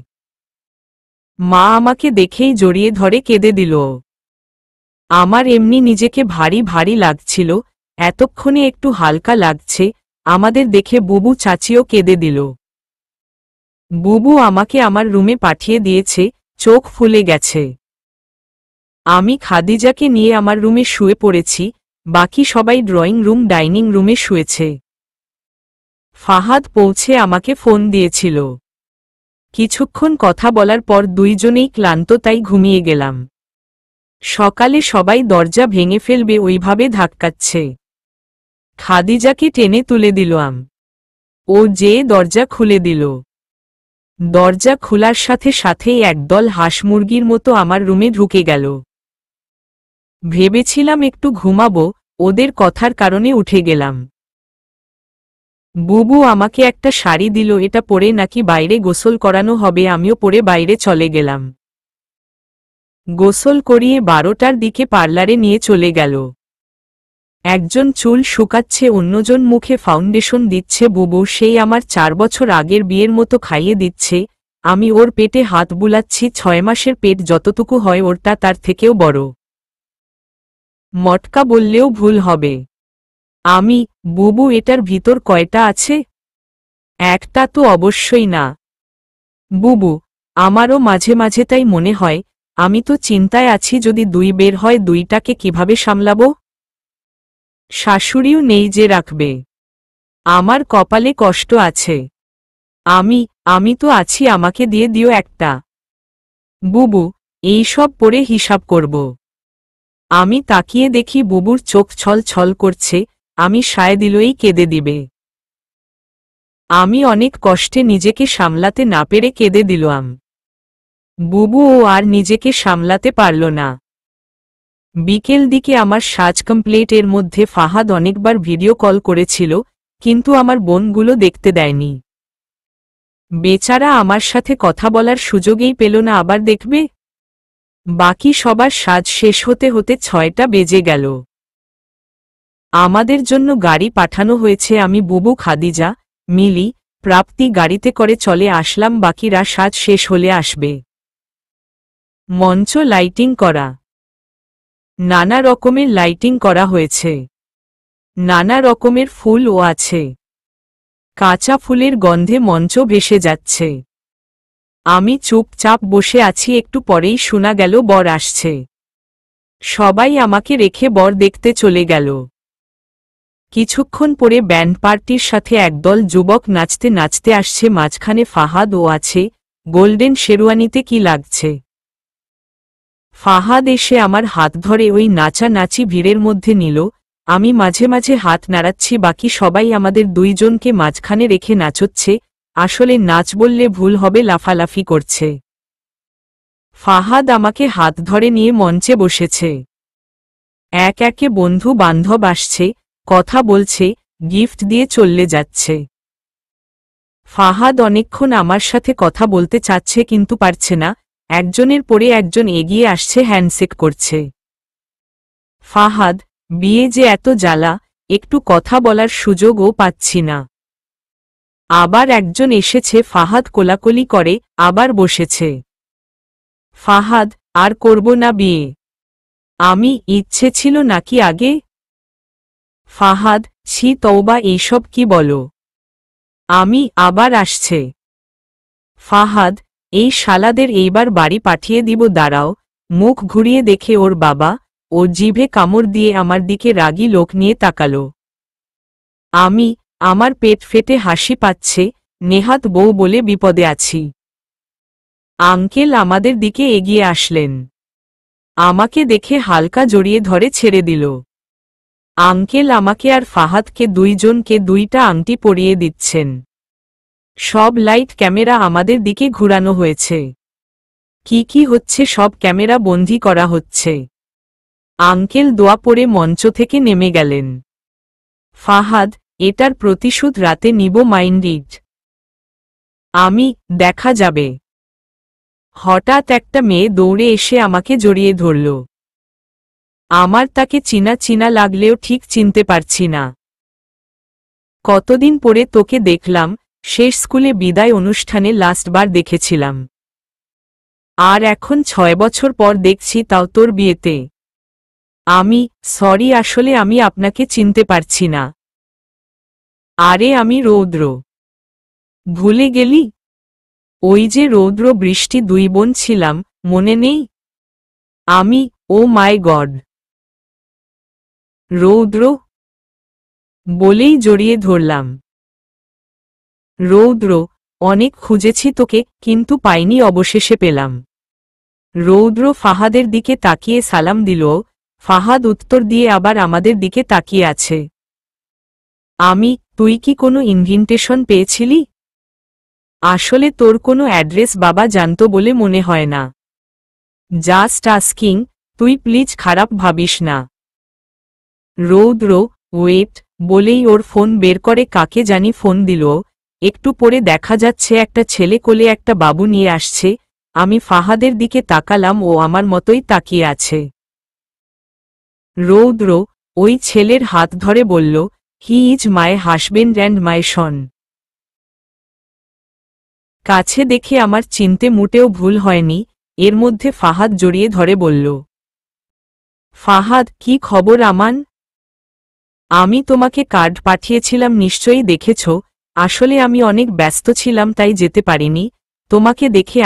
মা আমাকে দেখেই জড়িয়ে ধরে কেঁদে দিল। আমার এমনি নিজেকে ভারী ভারী লাগছিল, এতক্ষণে একটু হালকা লাগছে। আমাদের দেখে বুবু চাচিও কেঁদে দিল। বুবু আমাকে আমার রুমে পাঠিয়ে দিয়েছে, চোখ ফুলে গেছে। আমি খাদিজাকে নিয়ে আমার রুমে শুয়ে পড়েছি, বাকি সবাই ড্রয়িং রুম ডাইনিং রুমে শুয়েছে। ফাহাদ পৌঁছে আমাকে ফোন দিয়েছিল। কিছুক্ষণ কথা বলার পর দুইজনেই ক্লান্ত, তাই ঘুমিয়ে গেলাম। সকালে সবাই দরজা ভেঙে ফেলবে ওইভাবে ধাক্কাচ্ছে। খাদিজাকে টেনে তুলে দিলাম। ও যে দরজা খুলে দিল। দরজা খোলার সাথে সাথেই একদল হাঁস মুরগির মতো আমার রুমে ঢুকে গেল। ভেবেছিলাম একটু ঘুমাবো, ওদের কথার কারণে উঠে গেলাম। বুবু আমাকে একটা শাড়ি দিল, এটা পরে নাকি বাইরে গোসল করানো হবে। আমিও পরে বাইরে চলে গেলাম। গোসল করিয়ে 12টার দিকে পার্লারে নিয়ে চলে গেল। একজন চুল শুকাচ্ছে, অন্যজন মুখে ফাউন্ডেশন দিচ্ছে। বুবু সেই আমার 4 বছর আগের বিয়ের মতো খাইয়ে দিচ্ছে। আমি ওর পেটে হাত বুলাচ্ছি, 6 মাসের পেট যতটুকু হয় ওরটা তার থেকেও বড়। মটকা বললেও ভুল হবে। আমি, বুবু এটার ভিতর কয়টা আছে? একটা তো অবশ্যই না। বুবু, আমারও মাঝে মাঝে তাই মনে হয়। আমি তো চিন্তায় আছি, যদি 2 বের হয় 2টাকে কিভাবে সামলাবো? শাশুড়িও নেই যে রাখবে। আমার কপালে কষ্ট আছে। আমি তো আছি, আমাকে দিয়ে দিও একটা। বুবু, এই সব পরে হিসাব করব। আমি তাকিয়ে দেখি বুবুর চোখ ছল ছল করছে, আমি সায় দিলেই কেঁদে দিবে। আমি অনেক কষ্টে নিজেকে সামলাতে না পেরে কেঁদে দিলাম। বুবু ও আর নিজেকে সামলাতে পারল না। বিকেল দিকে আমার সাজ কমপ্লিট। এর মধ্যে ফাহাদ অনেকবার ভিডিও কল করেছিল, কিন্তু আমার বোনগুলো দেখতে দেয়নি। বেচারা আমার সাথে কথা বলার সুযোগই পেল না, আবার দেখবে। বাকি সবার সাজ শেষ হতে হতে 6টা বেজে গেল। আমাদের জন্য গাড়ি পাঠানো হয়েছে। আমি বুবু, খাদিজা, মিলি, প্রাপ্তি গাড়িতে করে চলে আসলাম। বাকিরা সাজ শেষ হলে আসবে। মঞ্চ লাইটিং করা। নানা রকমের লাইটিং করা হয়েছে। নানা রকমের ফুলও আছে। কাঁচা ফুলের গন্ধে মঞ্চ ভেসে যাচ্ছে। আমি চুপচাপ বসে আছি। একটু পরেই শোনা গেল বর আসছে। সবাই আমাকে রেখে বর দেখতে চলে গেল। কিছুক্ষণ পরে ব্যান্ড পার্টির সাথে একদল যুবক নাচতে নাচতে আসছে। মাঝখানে ফাহাদও আছে। গোল্ডেন শেরওয়ানিতে কি লাগছে। ফাহাদ এসে আমার হাত ধরে ওই নাচানাচি ভিড়ের মধ্যে নিল। আমি মাঝে মাঝে হাত নাড়াচ্ছি। বাকি সবাই আমাদের দুইজনকে মাঝখানে রেখে নাচচ্ছে। আসলে নাচ বললে ভুল হবে, লাফালাফি করছে। ফাহাদ আমাকে হাত ধরে নিয়ে মঞ্চে বসেছে। এক একে বন্ধু বান্ধব আসছে, কথা বলছে, গিফট দিয়ে চলে যাচ্ছে। ফাহাদ অনেকক্ষণ আমার সাথে কথা বলতে চাচ্ছে কিন্তু পারছে না। একজনের পরে একজন এগিয়ে আসছে, হ্যান্ডশেক করছে। ফাহাদ, বিয়ে যে এত জ্বালা, একটু কথা বলার সুযোগও পাচ্ছি না। আবার একজন এসেছে, ফাহাদ কোলাকুলি করে, আবার বসেছে। ফাহাদ, আর করব না বিয়ে। আমি, ইচ্ছে ছিল নাকি আগে? ফাহাদ, ছি তওবা, এইসব কি বলো? আমি, আবার আসছে। ফাহাদ, এই শালাদের এইবার বাড়ি পাঠিয়ে দিব। দাঁড়াও। মুখ ঘুরিয়ে দেখে ওর বাবা। ও জিভে কামড় দিয়ে আমার দিকে রাগী লোক নিয়ে তাকালো। আমি, আমার পেট ফেটে হাসি পাচ্ছে। নেহাত বউ বলে বিপদে আছি। আঙ্কেল আমাদের দিকে এগিয়ে আসলেন। আমাকে দেখে হালকা জড়িয়ে ধরে ছেড়ে দিল। আঙ্কেল আমাকে আর ফাহাদকে দুইজনকে দুইটা আংটি পরিয়ে দিচ্ছেন। সব লাইট ক্যামেরা আমাদের দিকে ঘুরানো হয়েছে। কি কি হচ্ছে সব ক্যামেরা বন্দী করা হচ্ছে। আঙ্কেল দোয়া পড়ে মঞ্চ থেকে নেমে গেলেন। ফাহাদ, এটার প্রতিশোধ রাতে নিব, মাইন্ড ইট। আমি, দেখা যাবে। হঠাৎ একটা মেয়ে দৌড়ে এসে আমাকে জড়িয়ে ধরল। আমার তাকে চিনা চিনা লাগলেও ঠিক চিনতে পারছি না। কতদিন পরে তোকে দেখলাম, শেষ স্কুলে বিদায় অনুষ্ঠানে লাস্টবার দেখেছিলাম। আর এখন 6 বছর পর দেখছি, তাও তোর বিয়েতে। আমি, সরি, আসলে আমি আপনাকে চিনতে পারছি না। আরে আমি রৌদ্র। ভুলে গেলি? ওই যে রৌদ্র বৃষ্টি, দুই বোন ছিলাম, মনে নেই? আমি, ও মাই গড। রৌদ্র বলেই জড়িয়ে ধরলাম। রৌদ্র, অনেক খুঁজেছি তোকে, কিন্তু পাইনি, অবশেষে পেলাম। রৌদ্র ফাহাদের দিকে তাকিয়ে সালাম দিল। ফাহাদ উত্তর দিয়ে আবার আমাদের দিকে তাকিয়ে আছে। আমি, তুই কি কোনো ইনভিটেশন পেয়েছিলি? আসলে তোর কোনো অ্যাড্রেস বাবা জানতো বলে মনে হয় না। জাস্ট আস্কিং, তুই প্লিজ খারাপ ভাবিস না। রৌদ্র, ওয়েট, বলেই ওর ফোন বের করে কাকে জানি ফোন দিল। একটু পরে দেখা যাচ্ছে একটা ছেলে কোলে একটা বাবু নিয়ে আসছে। আমি ফাহাদের দিকে তাকালাম, ও আমার মতোই তাকিয়ে আছে। রৌদ্র ওই ছেলের হাত ধরে বলল, he is my husband and my son. কাছে দেখে আমার চিনতে মোটেও ভুল হয়নি। এর মধ্যে ফাহাদ জড়িয়ে ধরে বলল, ফাহাদ, কি খবর আমান? আমি তোমাকে কার্ড পাঠিয়েছিলাম, নিশ্চয়ই দেখেছ। আসলে আমি অনেক ব্যস্ত ছিলাম, তাই যেতে পারিনি। তোমাকে দেখে,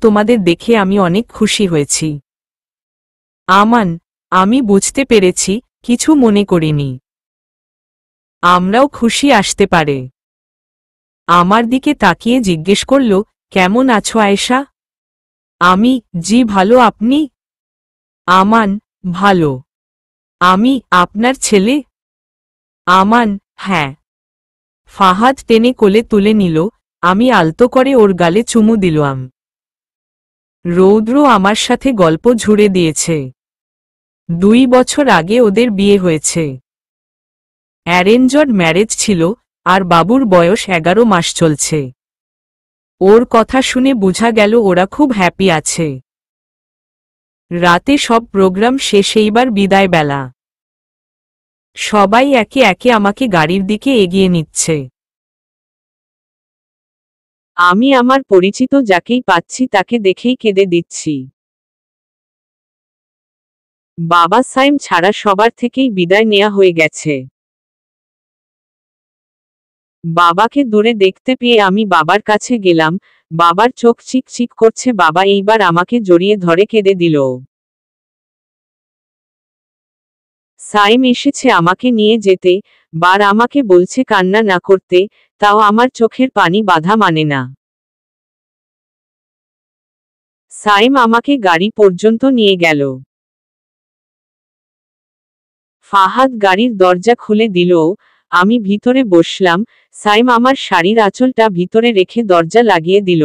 তোমাদের দেখে আমি অনেক খুশি হয়েছি। আমান, আমি বুঝতে পেরেছি, কিছু মনে করিনি। আমরাও খুশি, আসতে পারে। আমার দিকে তাকিয়ে জিজ্ঞেস করল, কেমন আছো আয়েশা? আমি, জি ভালো, আপনি? আমান, ভালো। আমি, আপনার ছেলে? আমান, হ্যাঁ। ফাহাদ টেনে কোলে তুলে নিল। আমি আলতো করে ওর গালে চুমু দিলাম। রৌদ্র আমার সাথে গল্প ঝুড়ে দিয়েছে। 2 বছর আগে ওদের বিয়ে হয়েছে। অ্যারেঞ্জড ম্যারেজ ছিল, আর বাবুর বয়স 11 মাস চলছে। ওর কথা শুনে বোঝা গেল ওরা খুব হ্যাপি আছে। রাতে সব প্রোগ্রাম শেষ, এইবার বিদায় বেলা। সবাই একে একে আমাকে গাড়ির দিকে এগিয়ে নিচ্ছে। আমি আমার পরিচিত যাকেই পাচ্ছি তাকে দেখেই কেঁদে দিচ্ছি। বাবা সাইম ছাড়া সবার থেকেই বিদায় নেওয়া হয়ে গেছে। বাবাকে দূরে দেখতে পেয়ে আমি বাবার কাছে গেলাম। বাবার চোখ চিকচিক করছে। বাবা এইবার আমাকে জড়িয়ে ধরে কেঁদে দিল। সাইম এসেছে আমাকে নিয়ে যেতে, বার আমাকে বলছে কান্না না করতে, তাও আমার চোখের পানি বাধা মানে না। সাইম আমাকে গাড়ি পর্যন্ত নিয়ে গেল। ফাহাদ গাড়ির দরজা খুলে দিল। আমি ভিতরে বসলাম। সাইম আমার শাড়ির আঁচলটা ভিতরে রেখে দরজা লাগিয়ে দিল।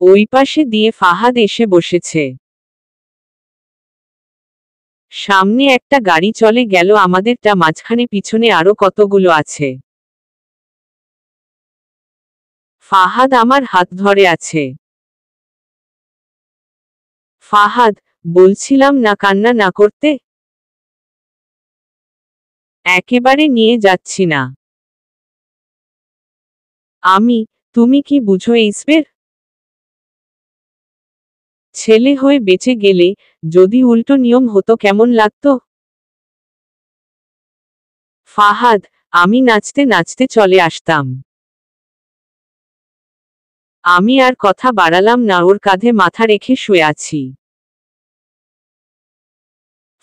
ওই পাশে দিয়ে ফাহাদ এসে বসেছে। সামনে একটা গাড়ি চলে গেল আমাদেরটা মাঝখানে, পিছনে আরো কতগুলো আছে। ফাহাদ আমার হাত ধরে আছে। ফাহাদ, বলছিলাম না কান্না না করতে? একেবারে নিয়ে যাচ্ছি না। তুমি কি বুঝো ইসবের? ছেলে হয়ে বেঁচে গেলে যদি উল্টো নিয়ম হতো কেমন লাগতো? ফাহাদ, আমি নাচতে নাচতে চলে আসতাম। আমি আর কথা বাড়ালাম না, ওর কাঁধে মাথা রেখে শুয়ে আছি।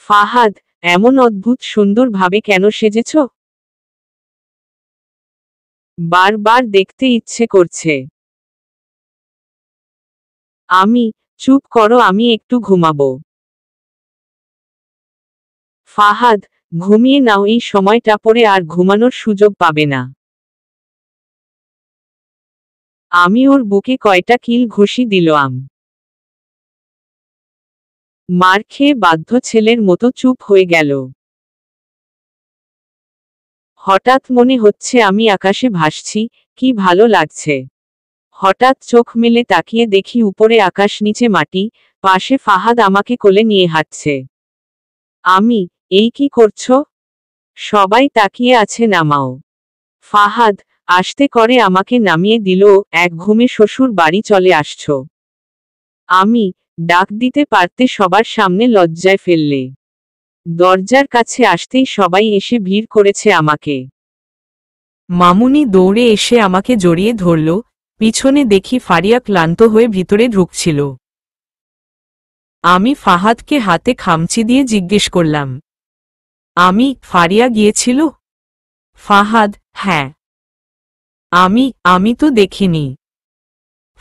ফাহাদ, এমন অদ্ভুত সুন্দর ভাবে কেন সেজেছ? বারবার দেখতে ইচ্ছে করছে। চুপ করো, আমি একটু ঘুমাবো। ফাহাদ, ঘুমিয়ে নাও, এই সময়টা পরে আর ঘুমানোর সুযোগ পাবে না। আমি ওর বুকে কয়টা কিল ঘুষি দিলাম। মার খেয়ে বাধ্য ছেলের মতো চুপ হয়ে গেল। হঠাৎ মনে হচ্ছে আমি আকাশে ভাসছি, কি ভালো লাগছে। হঠাৎ চোখ মেলে তাকিয়ে দেখি উপরে আকাশ, নিচে মাটি, পাশে ফাহাদ আমাকে কোলে নিয়ে হাঁটছে। এই কি করছো? সবাই তাকিয়ে আছে। নামাও। ফাহাদ আস্তে করে আমাকে নামিয়ে দিল। এক ঘুমে শ্বশুর বাড়ি চলে আসছো? ডাক দিতে পারতে সবার সামনে লজ্জায় ফেললে। দরজার কাছে আসতেই সবাই এসে ভিড় করেছে আমাকে। মামুনি দৌড়ে এসে আমাকে জড়িয়ে ধরল। পিছনে দেখি ফারিয়া ক্লান্ত হয়ে ভিতরে ঢুকছিল। আমি ফাহাদকে হাতে খামচি দিয়ে জিজ্ঞেস করলাম, ফারিয়া গিয়েছিল? ফাহাদ, হ্যাঁ। আমি তো দেখিনি।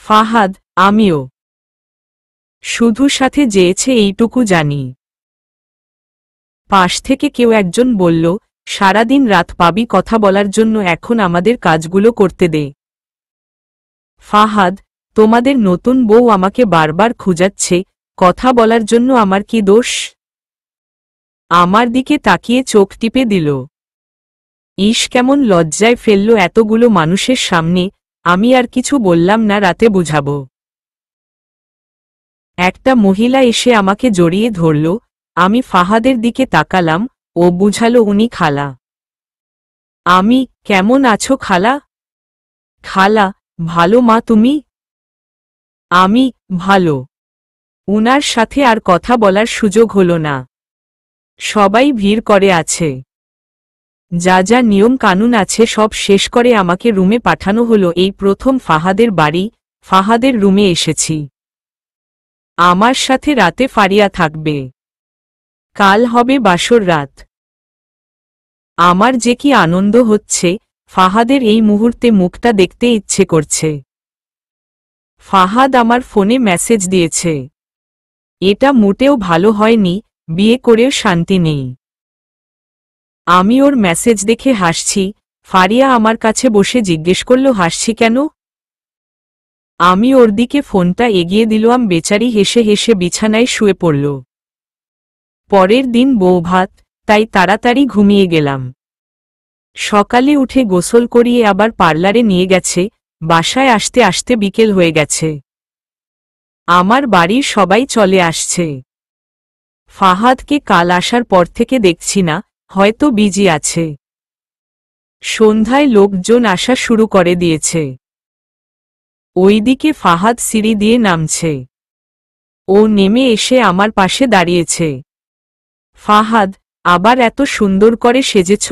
ফাহাদ, আমিও। শুধু সাথে যেয়েছে এইটুকু জানি। পাশ থেকে কেউ একজন বলল, সারাদিন রাত পাবি কথা বলার জন্য, এখন আমাদের কাজগুলো করতে দে। ফাহাদ, তোমাদের নতুন বউ আমাকে বারবার খুঁজাচ্ছে, কথা বলার জন্য আমার কি দোষ? আমার দিকে তাকিয়ে চোখ টিপে দিল। কেমন লজ্জায় ফেলল এতগুলো মানুষের সামনে। আমি আর কিছু বললাম না, রাতে বুঝাবো। একটা মহিলা এসে আমাকে জড়িয়ে ধরল। আমি ফাহাদের দিকে তাকালাম। ও বুঝালো উনি খালা। কেমন আছো খালা? খালা, ভালো। মা, তুমি? ভালো। উনার সাথে আর কথা বলার সুযোগ হলো না। সবাই ভিড় করে আছে। যা যা নিয়ম কানুন আছে সব শেষ করে আমাকে রুমে পাঠানো হলো। এই প্রথম ফাহাদের বাড়ি, ফাহাদের রুমে এসেছি। আমার সাথে রাতে ফারিয়া থাকবে। কাল হবে বাসর রাত। আমার যে কি আনন্দ হচ্ছে। ফাহাদের এই মুহূর্তে মুখটা দেখতে ইচ্ছে করছে। ফাহাদ আমার ফোনে মেসেজ দিয়েছে। এটা মোটেও ভালো হয়নি, বিয়ে করেও শান্তি নেই। আমি ওর মেসেজ দেখে হাসছি। ফারিয়া আমার কাছে বসে জিজ্ঞেস করল, হাসছি কেন? আমি ওর দিকে ফোনটা এগিয়ে দিলাম। বেচারি হেসে হেসে বিছানায় শুয়ে পড়ল। পরের দিন বৌভাত, তাই তাড়াতাড়ি ঘুমিয়ে গেলাম। সকালে উঠে গোসল করিয়ে আবার পার্লারে নিয়ে গেছে। বাসায় আসতে আসতে বিকেল হয়ে গেছে। আমার বাড়ির সবাই চলে আসছে। ফাহাদকে কাল আসার পর থেকে দেখছি না, হয়তো বিজি আছে। সন্ধ্যায় লোকজন আসা শুরু করে দিয়েছে। ওইদিকে ফাহাদ সিঁড়ি দিয়ে নামছে। ও নেমে এসে আমার পাশে দাঁড়িয়েছে। ফাহাদ, আবার এত সুন্দর করে সেজেছ?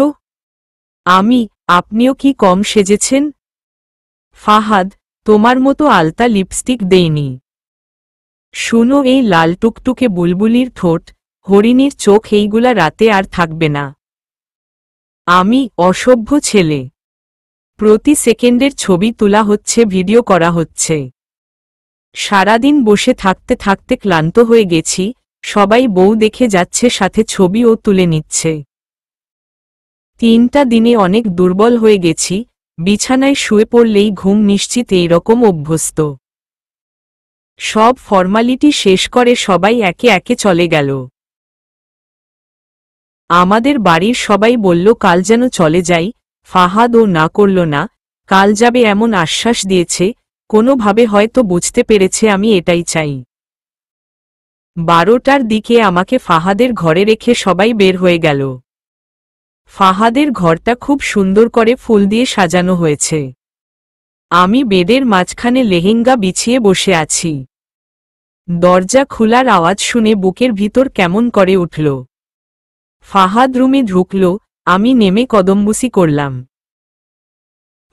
আপনিও কি কম সেজেছেন? ফাহাদ, তোমার মতো আলতা লিপস্টিক দেইনি। শুনো, এই লাল টুকটুকে বুলবুলির ঠোঁট, হরিণীর চোখ এইগুলা রাতে আর থাকবে না। আমি অসভ্য ছেলে। প্রতি সেকেন্ডের ছবি তোলা হচ্ছে, ভিডিও করা হচ্ছে। সারাদিন বসে থাকতে থাকতে ক্লান্ত হয়ে গেছি, সবাই বউ দেখে যাচ্ছে, সাথে ছবিও তুলে নিচ্ছে। 3টা দিনে অনেক দুর্বল হয়ে গেছি, বিছানায় শুয়ে পড়লেই ঘুম নিশ্চিত, এইরকম অভ্যস্ত। সব ফর্মালিটি শেষ করে সবাই একে একে চলে গেল। আমাদের বাড়ির সবাই বলল কাল যেন চলে যাই, ফাহাদ ও না করল না, কাল যাবে এমন আশ্বাস দিয়েছে, কোনোভাবে হয়তো বুঝতে পেরেছে আমি এটাই চাই। 12টার দিকে আমাকে ফাহাদের ঘরে রেখে সবাই বের হয়ে গেল। ফাহাদের ঘরটা খুব সুন্দর করে ফুল দিয়ে সাজানো হয়েছে। আমি বেডের মাঝখানে লেহেঙ্গা বিছিয়ে বসে আছি। দরজা খোলার আওয়াজ শুনে বুকের ভিতর কেমন করে উঠল। ফাহাদ রুমে ঢুকল, আমি নেমে কদমবুসি করলাম।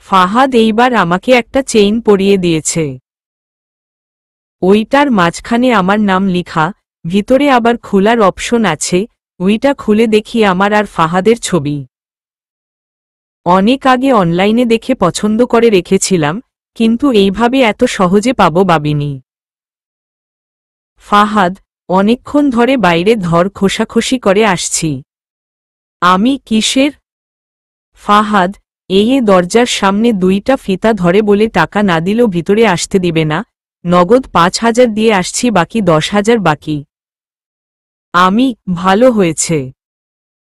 ফাহাদ এইবার আমাকে একটা চেইন পরিয়ে দিয়েছে। ওইটার মাঝখানে আমার নাম লিখা, ভিতরে আবার খোলার অপশন আছে, ওইটা খুলে দেখি আমার আর ফাহাদের ছবি। অনেক আগে অনলাইনে দেখে পছন্দ করে রেখেছিলাম, কিন্তু এইভাবে এত সহজে পাবো ভাবিনি। ফাহাদ, অনেকক্ষণ ধরে বাইরে ধর খোসাখসি করে আসছি। আমি কিসের? ফাহাদ, এই দরজার সামনে 2টা ফিতা ধরে বলে টাকা না দিলেও ভিতরে আসতে দিবে না, নগদ 5,000 দিয়ে আসছি, বাকি 10,000 বাকি। আমি, ভালো হয়েছে।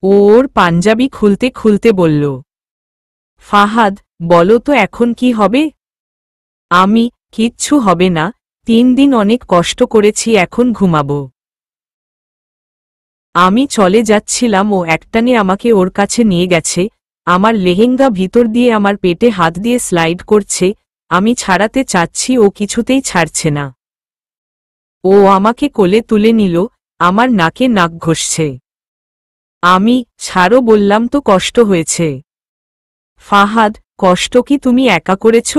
ওর পাঞ্জাবি খুলতে খুলতে বলল। ফাহাদ, বলো তো এখন কি হবে? আমি, কিচ্ছু হবে না, 3 দিন অনেক কষ্ট করেছি, এখন ঘুমাবো। আমি চলে যাচ্ছিলাম, ও একটানে আমাকে ওর কাছে নিয়ে গেছে, আমার লেহেঙ্গা ভিতর দিয়ে আমার পেটে হাত দিয়ে স্লাইড করছে, আমি ছাড়াতে চাচ্ছি, ও কিছুতেই ছাড়ছে না। ও আমাকে কোলে তুলে নিল, আমার নাকে নাক ঘষছে। আমি, ছাড়ো বললাম তো, কষ্ট হয়েছে। ফাহাদ, কষ্ট কি তুমি একা করেছ?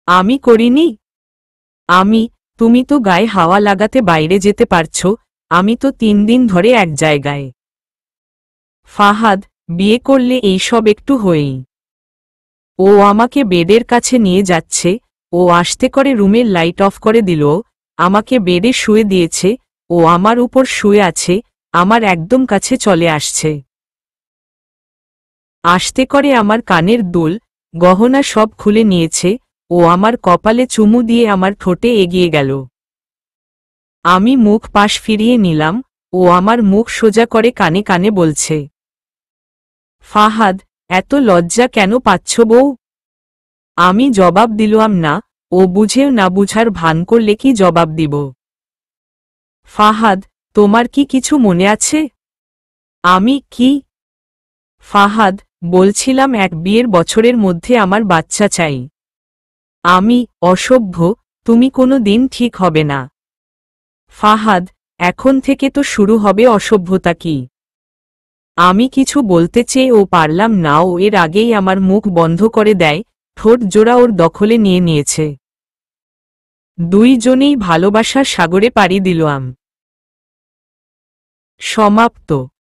আমি করিনি। আমি, তুমি তো গায়ে হাওয়া লাগাতে বাইরে যেতে পারছ, আমি তো 3 দিন ধরে এক জায়গায়। ফাহাদ, বিয়ে করলে এইসব একটু হয়েই। ও আমাকে বেডের কাছে নিয়ে যাচ্ছে, ও আসতে করে রুমের লাইট অফ করে দিল, আমাকে বেডে শুয়ে দিয়েছে, ও আমার উপর শুয়ে আছে, আমার একদম কাছে চলে আসছে। আসতে করে আমার কানের দুল, গহনা সব খুলে নিয়েছে, ও আমার কপালে চুমু দিয়ে আমার ঠোঁটে এগিয়ে গেল। আমি মুখ পাশ ফিরিয়ে নিলাম, ও আমার মুখ সোজা করে কানে কানে বলছে। ফাহাদ, এত লজ্জা কেন পাচ্ছ বউ? আমি জবাব দিলাম না, ও বুঝেও না বুঝার ভান করলে কি জবাব দিব? ফাহাদ, তোমার কি কিছু মনে আছে? আমি, কি? ফাহাদ, বলছিলাম 1 বিয়ের বছরের মধ্যে আমার বাচ্চা চাই। আমি, অসভ্য, তুমি কোনো দিন ঠিক হবে না। ফাহাদ, এখন থেকে তো শুরু হবে অসভ্যতা কি? আমি কিছু বলতে চেয়ে ও পারলাম না, ও এর আগেই আমার মুখ বন্ধ করে দেয়, ঠোঁট জোড়া ওর দখলে নিয়ে নিয়েছে। 2 জনেই ভালোবাসার সাগরে পাড়ি দিলাম। সমাপ্ত।